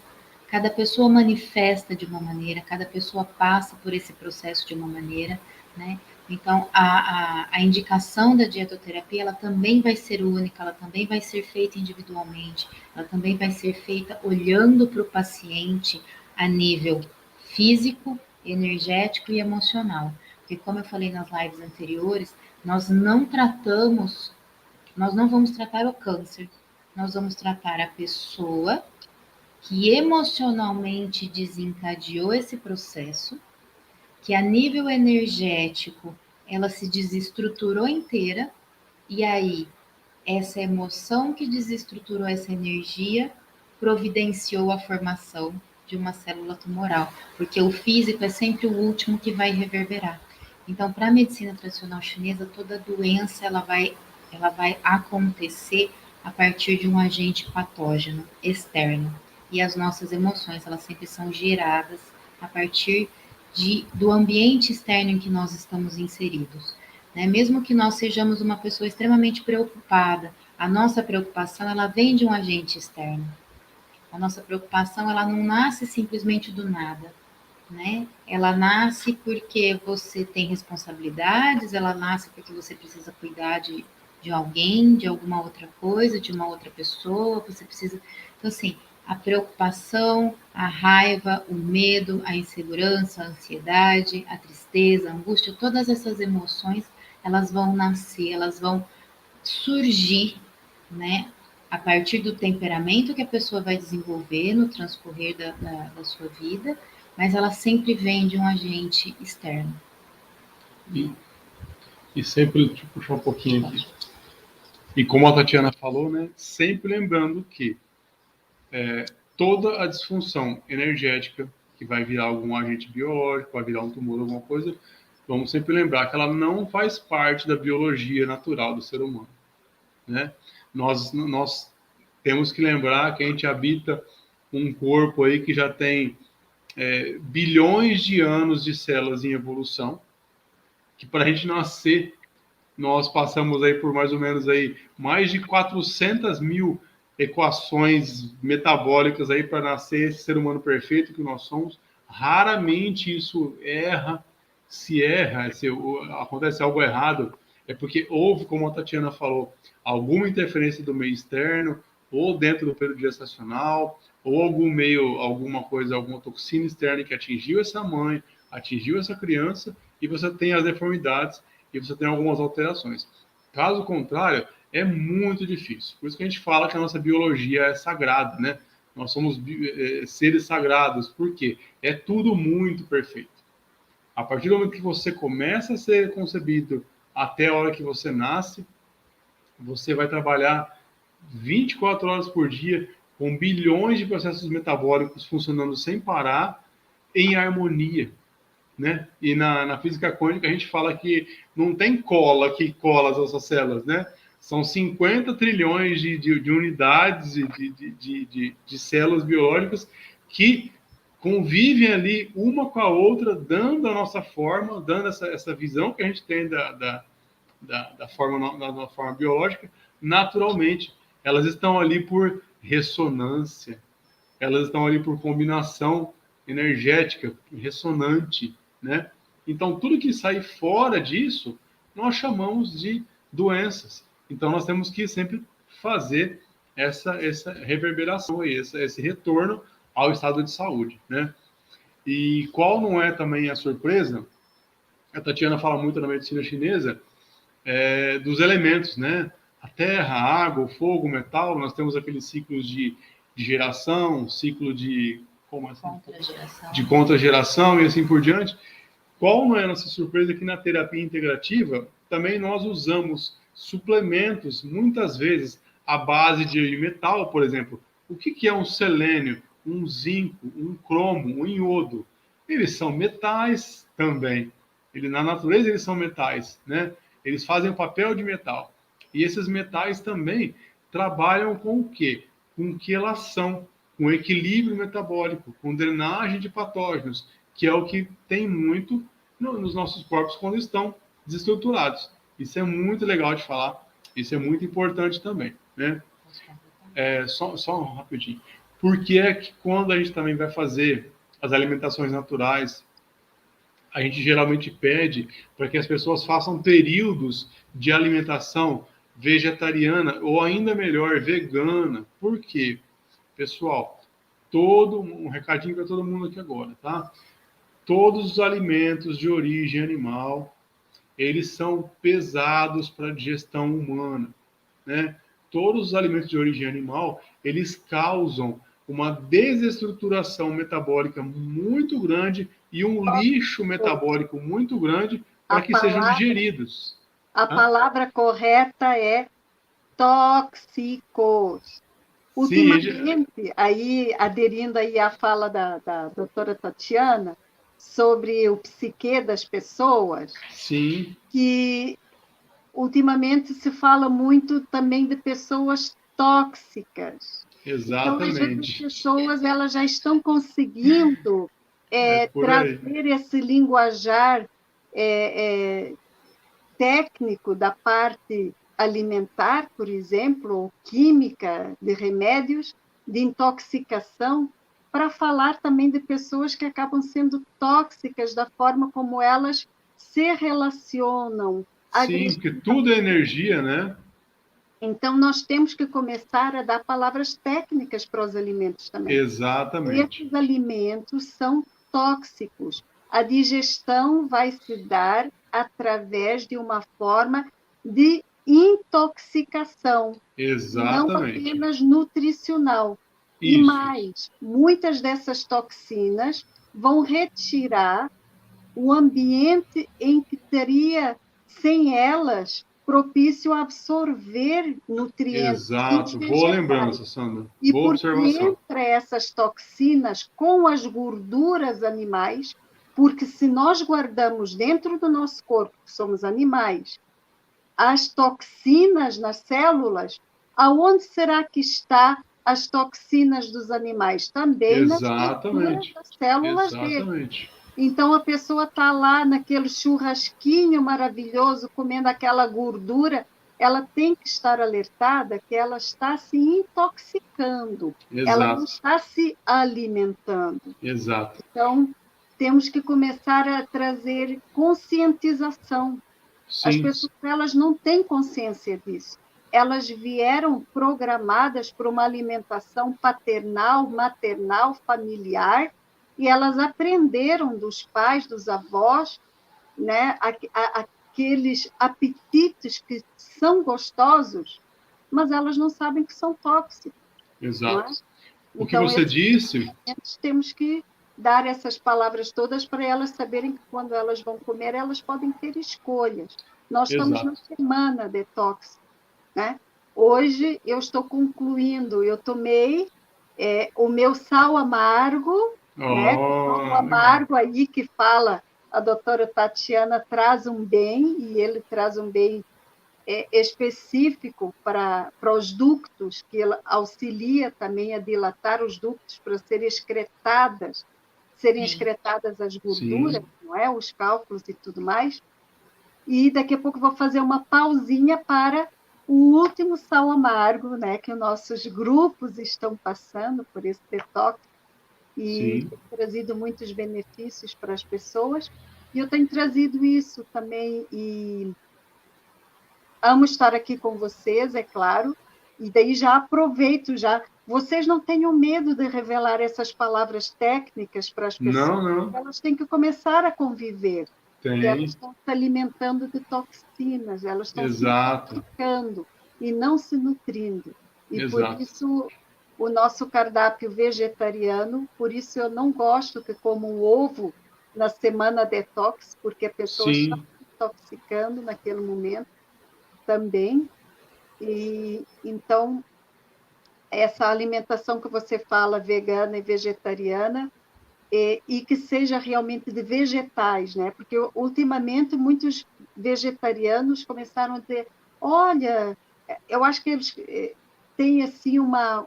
cada pessoa manifesta de uma maneira, cada pessoa passa por esse processo de uma maneira, né? Então, a indicação da dietoterapia, ela também vai ser única, ela também vai ser feita individualmente, ela também vai ser feita olhando para o paciente a nível físico, energético e emocional. Porque, como eu falei nas lives anteriores, nós não vamos tratar o câncer, nós vamos tratar a pessoa que emocionalmente desencadeou esse processo, que a nível energético ela se desestruturou inteira, e aí essa emoção que desestruturou essa energia providenciou a formação de uma célula tumoral, porque o físico é sempre o último que vai reverberar. Então, para a medicina tradicional chinesa, toda doença ela vai acontecer a partir de um agente patógeno externo. E as nossas emoções, elas sempre são geradas a partir do ambiente externo em que nós estamos inseridos. Né? Mesmo que nós sejamos uma pessoa extremamente preocupada, a nossa preocupação ela vem de um agente externo. A nossa preocupação ela não nasce simplesmente do nada, né? Ela nasce porque você tem responsabilidades, ela nasce porque você precisa cuidar de alguém, de alguma outra coisa, de uma outra pessoa, você precisa. Então, assim, a preocupação, a raiva, o medo, a insegurança, a ansiedade, a tristeza, a angústia, todas essas emoções, elas vão nascer, elas vão surgir, né, a partir do temperamento que a pessoa vai desenvolver no transcorrer da sua vida, mas ela sempre vem de um agente externo. E sempre, deixa eu puxar um pouquinho aqui. E como a Tatiana falou, né, sempre lembrando que toda a disfunção energética que vai virar algum agente biológico, vai virar um tumor, alguma coisa, vamos sempre lembrar que ela não faz parte da biologia natural do ser humano, né? Nós temos que lembrar que a gente habita um corpo aí que já tem bilhões de anos de células em evolução, que para a gente nascer, nós passamos aí por mais ou menos aí mais de 400 mil equações metabólicas aí para nascer esse ser humano perfeito que nós somos. Raramente isso erra. Se erra, se acontece algo errado, é porque houve, como a Tatiana falou, alguma interferência do meio externo, ou dentro do período gestacional, ou algum meio, alguma coisa, alguma toxina externa que atingiu essa mãe, atingiu essa criança, e você tem as deformidades, e você tem algumas alterações. Caso contrário, é muito difícil. Por isso que a gente fala que a nossa biologia é sagrada, né? Nós somos seres sagrados. Por quê? É tudo muito perfeito. A partir do momento que você começa a ser concebido até a hora que você nasce, você vai trabalhar 24 horas por dia com bilhões de processos metabólicos funcionando sem parar, em harmonia, né? E na física quântica a gente fala que não tem cola que cola as nossas células, né? São 50 trilhões de unidades de células biológicas que convivem ali uma com a outra, dando a nossa forma, dando essa visão que a gente tem da forma biológica, naturalmente. Elas estão ali por ressonância, elas estão ali por combinação energética, ressonante, né? Então, tudo que sai fora disso, nós chamamos de doenças. Então, nós temos que sempre fazer essa reverberação, esse retorno ao estado de saúde, né? E qual não é também a surpresa? A Tatiana fala muito na medicina chinesa dos elementos, né? A terra, a água, o fogo, o metal. Nós temos aqueles ciclos de geração, ciclo de de contra-geração e assim por diante. Qual não é a nossa surpresa que na terapia integrativa também nós usamos suplementos, muitas vezes, à base de metal, por exemplo. O que é um selênio, um zinco, um cromo, um iodo? Eles são metais também. Na natureza eles são metais, né? Eles fazem o papel de metal. E esses metais também trabalham com o quê? Com quelação, com equilíbrio metabólico, com drenagem de patógenos, que é o que tem muito nos nossos corpos quando estão desestruturados. Isso é muito legal de falar, isso é muito importante também, né? Só rapidinho. Porque é que quando a gente também vai fazer as alimentações naturais, a gente geralmente pede para que as pessoas façam períodos de alimentação vegetariana ou ainda melhor, vegana. Por quê? Pessoal, um recadinho para todo mundo aqui agora, tá? Todos os alimentos de origem animal, eles são pesados para a digestão humana, né? Todos os alimentos de origem animal, eles causam uma desestruturação metabólica muito grande e um lixo metabólico muito grande para que sejam digeridos. A palavra correta é tóxicos. Ultimamente, aí, aderindo aí à fala da doutora Tatiana, sobre o psique das pessoas, sim, que ultimamente se fala muito também de pessoas tóxicas. Exatamente. Então, às vezes, as pessoas elas já estão conseguindo trazer esse linguajar técnico da parte alimentar, por exemplo, ou química, de remédios, de intoxicação, para falar também de pessoas que acabam sendo tóxicas da forma como elas se relacionam. Sim, porque tudo é energia, né? Então, nós temos que começar a dar palavras técnicas para os alimentos também. Exatamente. Esses alimentos são tóxicos. A digestão vai se dar através de uma forma de intoxicação. Exatamente. Não apenas nutricional. Isso. E mais, muitas dessas toxinas vão retirar o ambiente em que teria, sem elas, propício a absorver nutrientes Exato. Vou lembrando, Sassandra. e Boa porque observação. entra essas toxinas com as gorduras animais, porque se nós guardamos dentro do nosso corpo, que somos animais, as toxinas nas células, aonde será que está as toxinas dos animais? Também nas gorduras Exatamente. das células deles. Exatamente. Então, a pessoa está lá naquele churrasquinho maravilhoso, comendo aquela gordura, ela tem que estar alertada que ela está se intoxicando, ela não Exato. está se alimentando. Exato. Então, temos que começar a trazer conscientização. As Sim. pessoas, elas não têm consciência disso. Elas vieram programadas para uma alimentação paternal, maternal, familiar, e elas aprenderam dos pais, dos avós, né, aqueles apetites que são gostosos, mas elas não sabem que são tóxicos. Exato. Não é? O que Então, você disse... temos que dar essas palavras todas para elas saberem que quando elas vão comer, elas podem ter escolhas. Nós estamos na semana detox, né? Hoje eu estou concluindo, eu tomei o meu sal amargo, né? O sal amargo aí que fala, a doutora Tatiana traz um bem, e ele traz um bem específico para os ductos, que ele auxilia também a dilatar os ductos para serem excretadas as gorduras, sim, não é? Os cálculos e tudo mais. E daqui a pouco vou fazer uma pausinha para o último sal amargo, né? Que os nossos grupos estão passando por esse detox e tem trazido muitos benefícios para as pessoas. E eu tenho trazido isso também e amo estar aqui com vocês, é claro, e daí já aproveito, vocês não tenham medo de revelar essas palavras técnicas para as pessoas, não. Elas têm que começar a conviver, porque elas estão se alimentando de toxinas, elas estão se intoxicando e não se nutrindo. E por isso o nosso cardápio vegetariano, por isso eu não gosto que como um ovo na semana detox, porque a pessoa está se intoxicando naquele momento também. E então essa alimentação que você fala vegana e vegetariana e que seja realmente de vegetais, né? Porque ultimamente muitos vegetarianos começaram a dizer, olha, eu acho que eles têm assim uma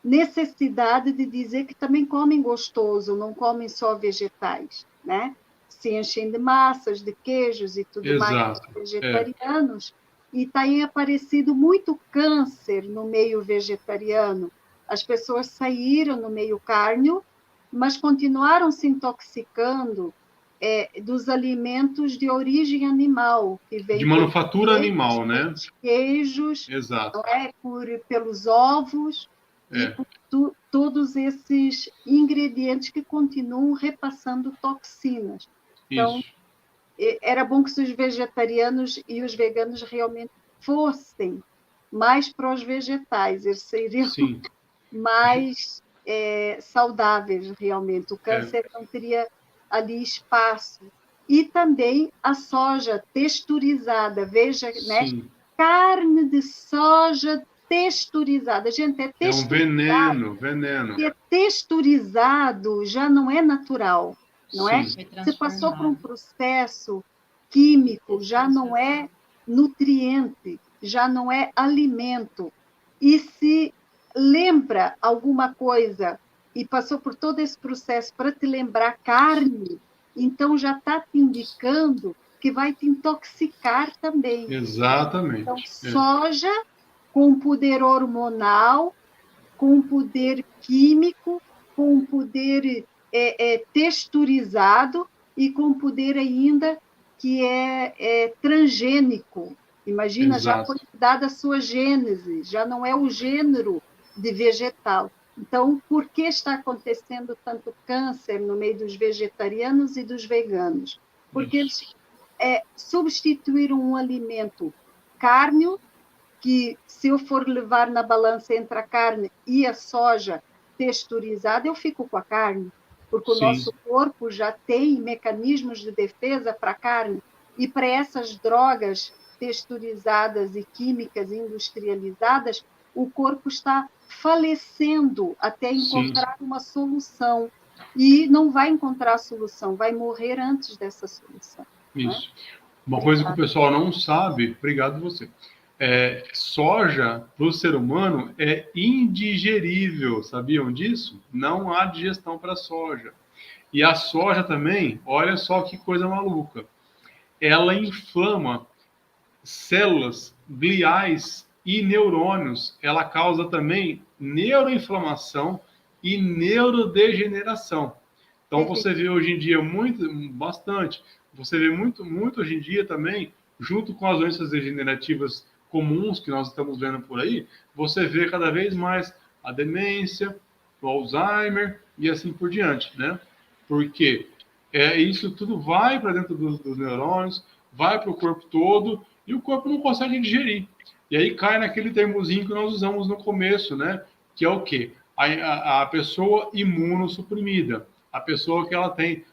necessidade de dizer que também comem gostoso, não comem só vegetais, né? Se enchem de massas, de queijos e tudo mais, vegetarianos, e tem aparecido muito câncer no meio vegetariano. As pessoas saíram no meio cárneo, mas continuaram se intoxicando dos alimentos de origem animal, que vem de manufatura animal, né? Queijos, exato, não é? Pelos ovos e por todos esses ingredientes que continuam repassando toxinas. Então, era bom que os vegetarianos e os veganos realmente fossem mais para os vegetais, eles seriam mais saudáveis, realmente. O câncer não teria ali espaço. E também a soja texturizada, veja, né? Carne de soja texturizada. Gente, é texturizado. É um veneno. E texturizado já não é natural, não é? Você passou por um processo químico, já não é nutriente, já não é alimento. E se lembra alguma coisa e passou por todo esse processo para te lembrar carne, então já está te indicando que vai te intoxicar também. Exatamente. Então, soja com poder hormonal, com poder químico, com poder texturizado e com poder ainda que é transgênico. Imagina, já foi dada a sua gênese, já não é o gênero de vegetal. Então, por que está acontecendo tanto câncer no meio dos vegetarianos e dos veganos? Porque eles substituíram um alimento cárneo, que se eu for levar na balança entre a carne e a soja texturizada, eu fico com a carne, porque o nosso corpo já tem mecanismos de defesa para a carne, e para essas drogas texturizadas e químicas industrializadas, o corpo está falecendo até encontrar uma solução. E não vai encontrar a solução, vai morrer antes dessa solução. Isso. Né? Uma coisa que o pessoal não sabe, obrigado você, soja para o ser humano é indigerível, sabiam disso? Não há digestão para soja. E a soja também, olha só que coisa maluca, ela inflama células gliais e neurônios, ela causa também neuroinflamação e neurodegeneração. Então você vê hoje em dia bastante, você vê muito hoje em dia também, junto com as doenças degenerativas comuns que nós estamos vendo por aí, você vê cada vez mais a demência, o Alzheimer e assim por diante, né? Porque isso tudo vai para dentro dos neurônios, vai para o corpo todo e o corpo não consegue digerir. E aí cai naquele termozinho que nós usamos no começo, né? Que é o quê? A pessoa imunossuprimida. A pessoa que ela tem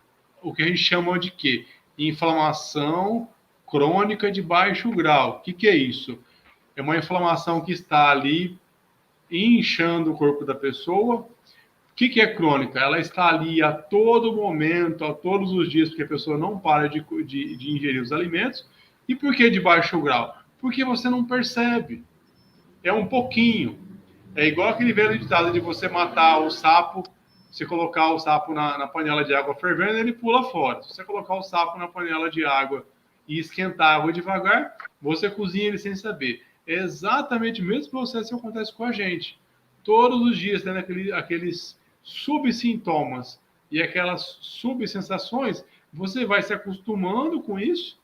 o que a gente chama de quê? Inflamação crônica de baixo grau. O que é isso? É uma inflamação que está ali inchando o corpo da pessoa. O que é crônica? Ela está ali a todo momento, a todos os dias, porque a pessoa não para de ingerir os alimentos. E por que de baixo grau? Porque você não percebe. É um pouquinho. É igual aquele velho ditado de você matar o sapo, se colocar o sapo na panela de água fervendo, ele pula fora. Se você colocar o sapo na panela de água e esquentar a água devagar, você cozinha ele sem saber. É exatamente o mesmo processo que acontece com a gente. Todos os dias, tendo aqueles subsintomas e aquelas subsensações, você vai se acostumando com isso,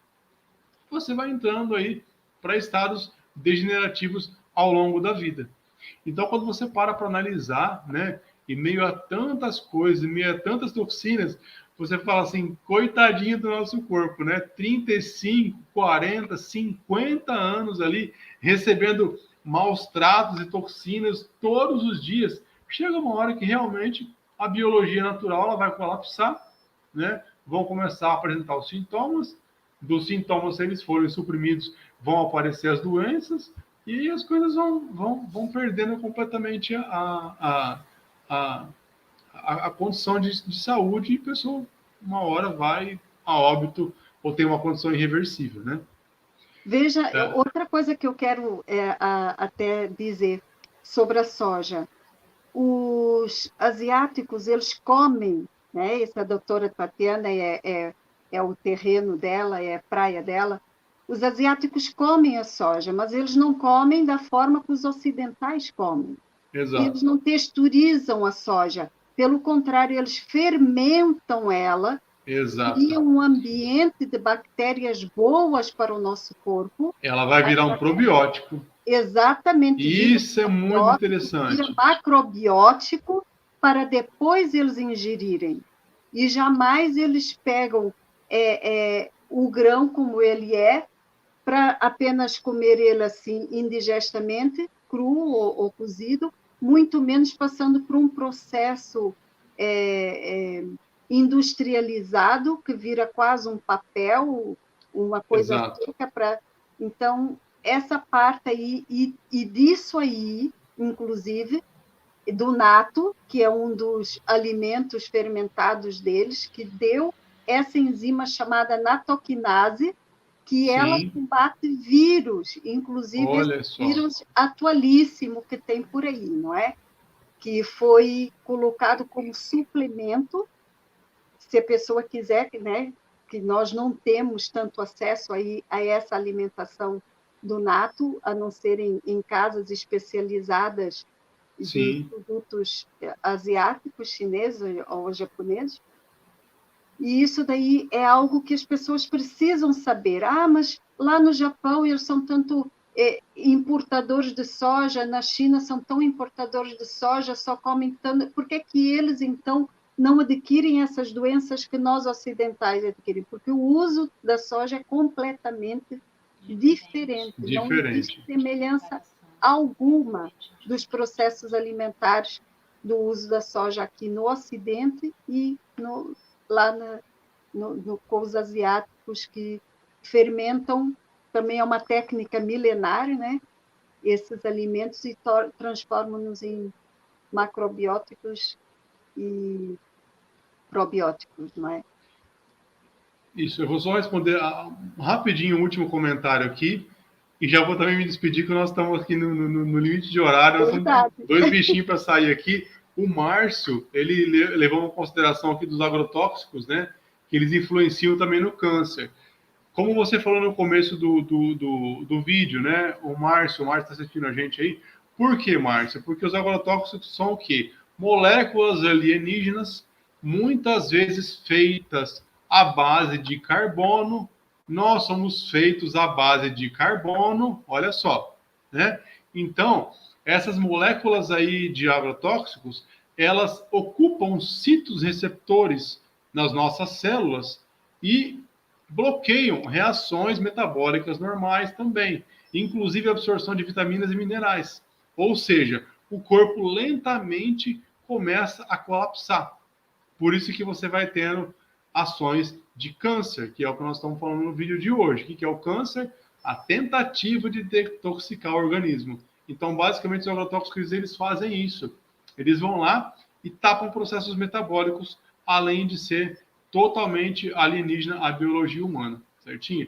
você vai entrando aí para estados degenerativos ao longo da vida. Então, quando você para analisar, né, em meio a tantas coisas, em meio a tantas toxinas, você fala assim, coitadinho do nosso corpo, né? 35, 40, 50 anos ali, recebendo maus tratos e toxinas todos os dias. Chega uma hora que realmente a biologia natural ela vai colapsar, né? Vão começar a apresentar os sintomas, dos sintomas, se eles forem suprimidos, vão aparecer as doenças, e as coisas vão perdendo completamente a condição de saúde e a pessoa, uma hora, vai a óbito ou tem uma condição irreversível, né? Veja, outra coisa que eu quero até dizer sobre a soja. Os asiáticos, eles comem, né? Essa doutora Tatiana é o terreno dela, é a praia dela. Os asiáticos comem a soja, mas eles não comem da forma que os ocidentais comem. Exato. Eles não texturizam a soja. Pelo contrário, eles fermentam ela, criam um ambiente de bactérias boas para o nosso corpo. Ela vai virar um probiótico. Exatamente. Isso é muito interessante. Vira macrobiótico para depois eles ingerirem. E jamais eles pegam o grão como ele é, para apenas comer ele assim indigestamente, cru ou cozido, muito menos passando por um processo industrializado, que vira quase um papel, uma coisa seca para... Então, essa parte aí, e disso aí, inclusive, do nato, que é um dos alimentos fermentados deles, que deu essa enzima chamada natoquinase, que ela combate vírus, inclusive esse vírus atualíssimo que tem por aí, não é? Que foi colocado como suplemento, se a pessoa quiser, né? Que nós não temos tanto acesso aí a essa alimentação do nato, a não ser em casas especializadas de produtos asiáticos, chineses ou japoneses. E isso daí é algo que as pessoas precisam saber. Ah, mas lá no Japão eles são tanto importadores de soja, na China são tão importadores de soja, só comem tanto... Por que que eles, então, não adquirem essas doenças que nós ocidentais adquirimos? Porque o uso da soja é completamente diferente. Não existe semelhança alguma dos processos alimentares do uso da soja aqui no Ocidente e lá com os asiáticos, que fermentam também é uma técnica milenar, né? Esses alimentos e transformam-nos em macrobióticos e probióticos, não é? Isso, eu vou só responder rapidinho o último comentário aqui e já vou também me despedir, que nós estamos aqui no limite de horário, nós temos dois bichinhos para sair aqui. O Márcio, ele levou uma consideração aqui dos agrotóxicos, né, que eles influenciam também no câncer. Como você falou no começo do vídeo, né, o Márcio está assistindo a gente aí. Por que, Márcio? Porque os agrotóxicos são o quê? Moléculas alienígenas, muitas vezes feitas à base de carbono. Nós somos feitos à base de carbono, olha só, né? Então, essas moléculas aí de agrotóxicos, elas ocupam sítios receptores nas nossas células e bloqueiam reações metabólicas normais também, inclusive a absorção de vitaminas e minerais. Ou seja, o corpo lentamente começa a colapsar. Por isso que você vai tendo ações de câncer, que é o que nós estamos falando no vídeo de hoje. O que é o câncer? A tentativa de detoxicar o organismo. Então, basicamente, os agrotóxicos, eles fazem isso. Eles vão lá e tapam processos metabólicos, além de ser totalmente alienígena à biologia humana, certinho?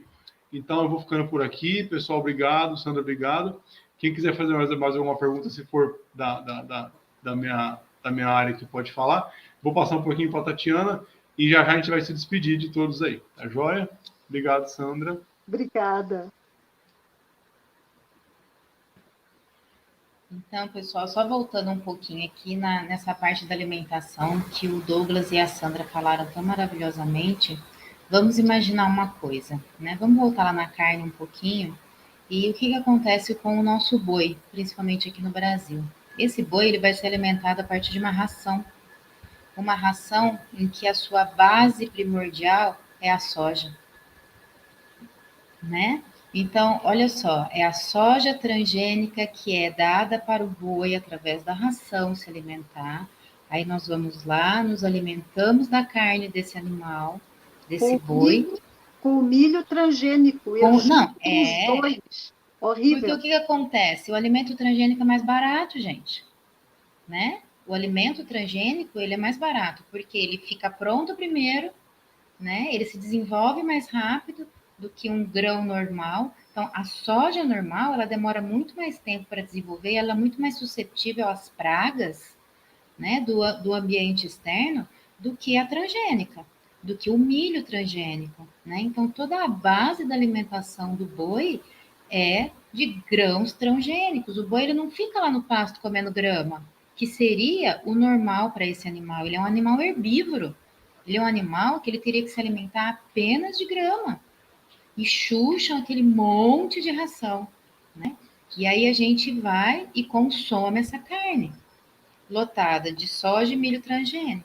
Então, eu vou ficando por aqui. Pessoal, obrigado. Sandra, obrigado. Quem quiser fazer mais alguma pergunta, se for da minha área, que pode falar. Vou passar um pouquinho para a Tatiana e já a gente vai se despedir de todos aí. Tá joia? Obrigado, Sandra. Obrigada. Então, pessoal, só voltando um pouquinho aqui nessa parte da alimentação que o Douglas e a Sandra falaram tão maravilhosamente, vamos imaginar uma coisa, né? Vamos voltar lá na carne um pouquinho e o que acontece com o nosso boi, principalmente aqui no Brasil. Esse boi ele vai ser alimentado a partir de uma ração em que a sua base primordial é a soja, né? Então, olha só, é a soja transgênica que é dada para o boi através da ração se alimentar. Aí nós vamos lá, nos alimentamos da carne desse animal, desse boi. Com o milho transgênico. Não, os dois. Horrível. Porque o que acontece? O alimento transgênico é mais barato, gente, né? O alimento transgênico, ele é mais barato, porque ele fica pronto primeiro, né? Ele se desenvolve mais rápido do que um grão normal. Então, a soja normal, ela demora muito mais tempo para desenvolver, ela é muito mais suscetível às pragas, né, do ambiente externo, do que a transgênica, do que o milho transgênico, né? Então, toda a base da alimentação do boi é de grãos transgênicos. O boi, ele não fica lá no pasto comendo grama, que seria o normal para esse animal. Ele é um animal herbívoro. Ele é um animal que ele teria que se alimentar apenas de grama. E chucham aquele monte de ração, né? E aí a gente vai e consome essa carne lotada de soja e milho transgênico.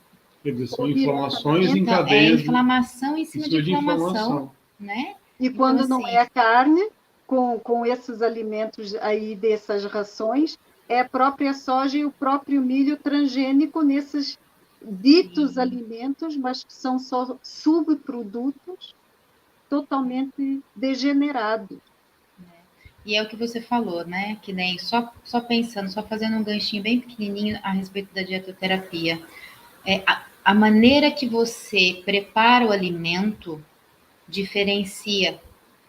São inflamações em cadeia. É inflamação em cima de inflamação, né? E quando então, não é a carne, com esses alimentos aí dessas rações, é a própria soja e o próprio milho transgênico nesses ditos alimentos, mas que são só subprodutos totalmente degenerados. E é o que você falou, né? Que nem só pensando, só fazendo um ganchinho bem pequenininho a respeito da dietoterapia. A maneira que você prepara o alimento diferencia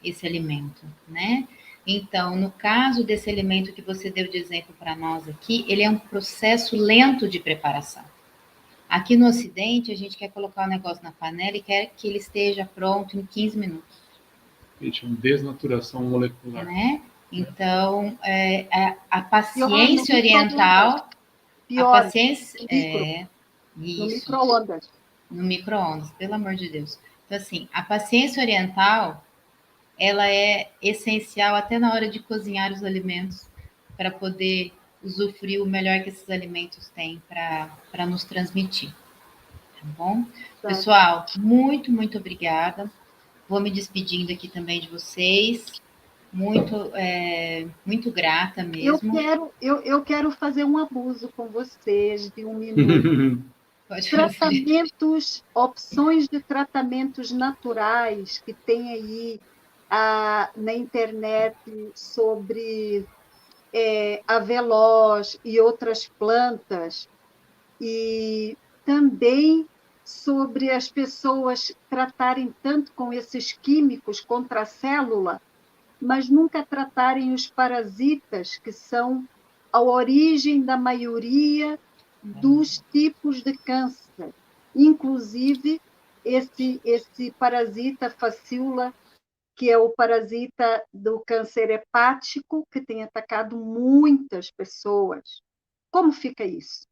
esse alimento, né? Então, no caso desse alimento que você deu de exemplo para nós aqui, ele é um processo lento de preparação. Aqui no Ocidente, a gente quer colocar o negócio na panela e quer que ele esteja pronto em 15 minutos. Gente, uma desnaturação molecular. Né? Então, a paciência oriental... Pior, a paciência... no micro-ondas. No micro-ondas, pelo amor de Deus. Então, assim, a paciência oriental, ela é essencial até na hora de cozinhar os alimentos, para poder usufruir o melhor que esses alimentos têm para nos transmitir. Tá bom? Tá. Pessoal, muito, muito obrigada. Vou me despedindo aqui também de vocês. Muito, muito grata mesmo. Eu quero fazer um abuso com vocês de 1 minuto. Tratamentos, opções de tratamentos naturais que tem aí na internet sobre a veloz e outras plantas, e também sobre as pessoas tratarem tanto com esses químicos contra a célula, mas nunca tratarem os parasitas, que são a origem da maioria dos tipos de câncer, inclusive esse parasita Facíola, que é o parasita do câncer hepático, que tem atacado muitas pessoas. Como fica isso?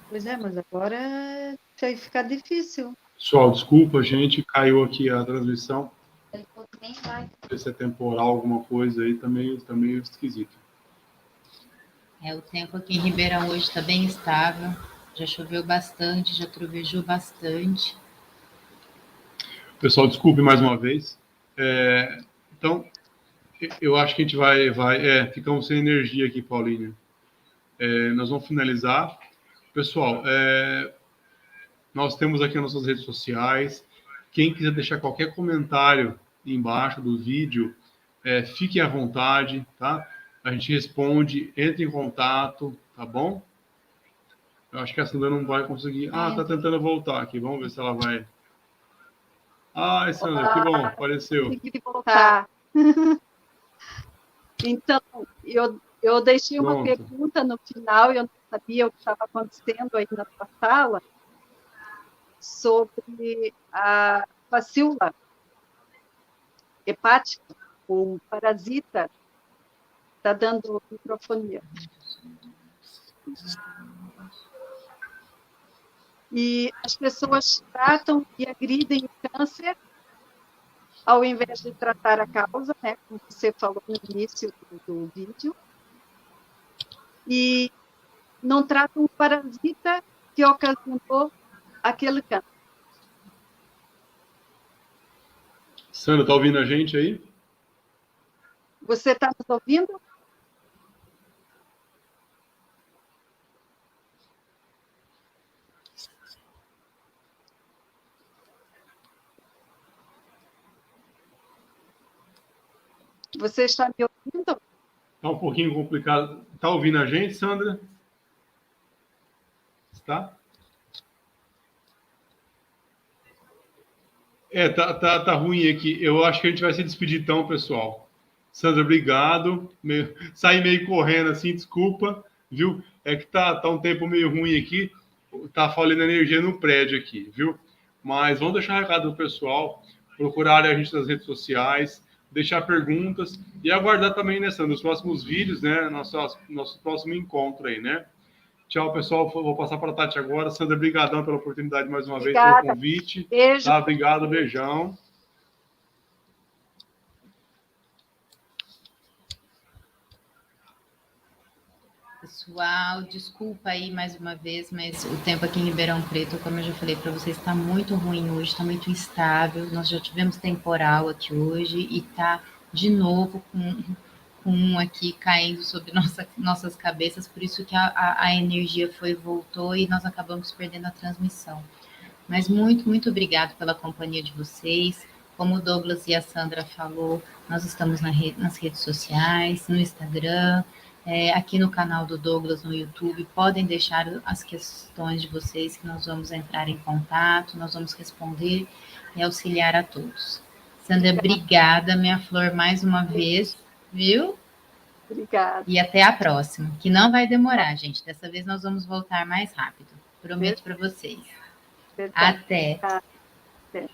Pois é, mas agora vai ficar difícil. Pessoal, desculpa, gente, caiu aqui a transmissão. Não sei se é temporal, alguma coisa aí, tá meio esquisito. O tempo aqui em Ribeirão hoje está bem estável, já choveu bastante, já trovejou bastante. Pessoal, desculpe mais uma vez. Então, eu acho que a gente vai ficamos sem energia aqui, Paulinho. Nós vamos finalizar. Pessoal, nós temos aqui as nossas redes sociais. Quem quiser deixar qualquer comentário embaixo do vídeo, fiquem à vontade, tá? A gente responde, entre em contato, tá bom? Eu acho que a Sandra não vai conseguir. Tá tentando voltar aqui. Vamos ver se ela vai. Sandra, que bom, apareceu. Consegui voltar. Então, eu deixei uma pergunta no final, eu não sabia o que estava acontecendo aí na sua sala, sobre a facíola hepática, o parasita. Está dando microfonia. E as pessoas tratam e agridem o câncer ao invés de tratar a causa, né, como você falou no início do vídeo, e não tratam o parasita que ocasionou aquele câncer. Sandra, está ouvindo a gente aí? Você está nos ouvindo? Você está me ouvindo? Está um pouquinho complicado. Está ouvindo a gente, Sandra? Está? Tá ruim aqui. Eu acho que a gente vai se despedir então, pessoal. Sandra, obrigado. Saí meio correndo assim, desculpa, viu? É que tá um tempo meio ruim aqui. Tá falando energia no prédio aqui, viu? Mas vamos deixar um recado pro pessoal, procurarem a gente nas redes sociais, deixar perguntas e aguardar também, né, Sandra, os próximos vídeos, né? Nosso próximo encontro aí, né? Tchau, pessoal. Vou passar para a Tati agora. Sandra, brigadão pela oportunidade mais uma vez, pelo convite. Beijo. Tá, obrigado, beijão. Pessoal, desculpa aí mais uma vez, mas o tempo aqui em Ribeirão Preto, como eu já falei para vocês, está muito ruim hoje, está muito instável. Nós já tivemos temporal aqui hoje e está de novo com aqui caindo sobre nossas cabeças, por isso que a energia voltou e nós acabamos perdendo a transmissão. Mas muito, muito obrigado pela companhia de vocês. Como o Douglas e a Sandra falou, nós estamos nas redes sociais, no Instagram, aqui no canal do Douglas no YouTube. Podem deixar as questões de vocês que nós vamos entrar em contato, nós vamos responder e auxiliar a todos. Sandra, obrigada, minha flor, mais uma vez, viu? Obrigada. E até a próxima, que não vai demorar, gente. Dessa vez nós vamos voltar mais rápido. Prometo para vocês. Verdade. Até. Até.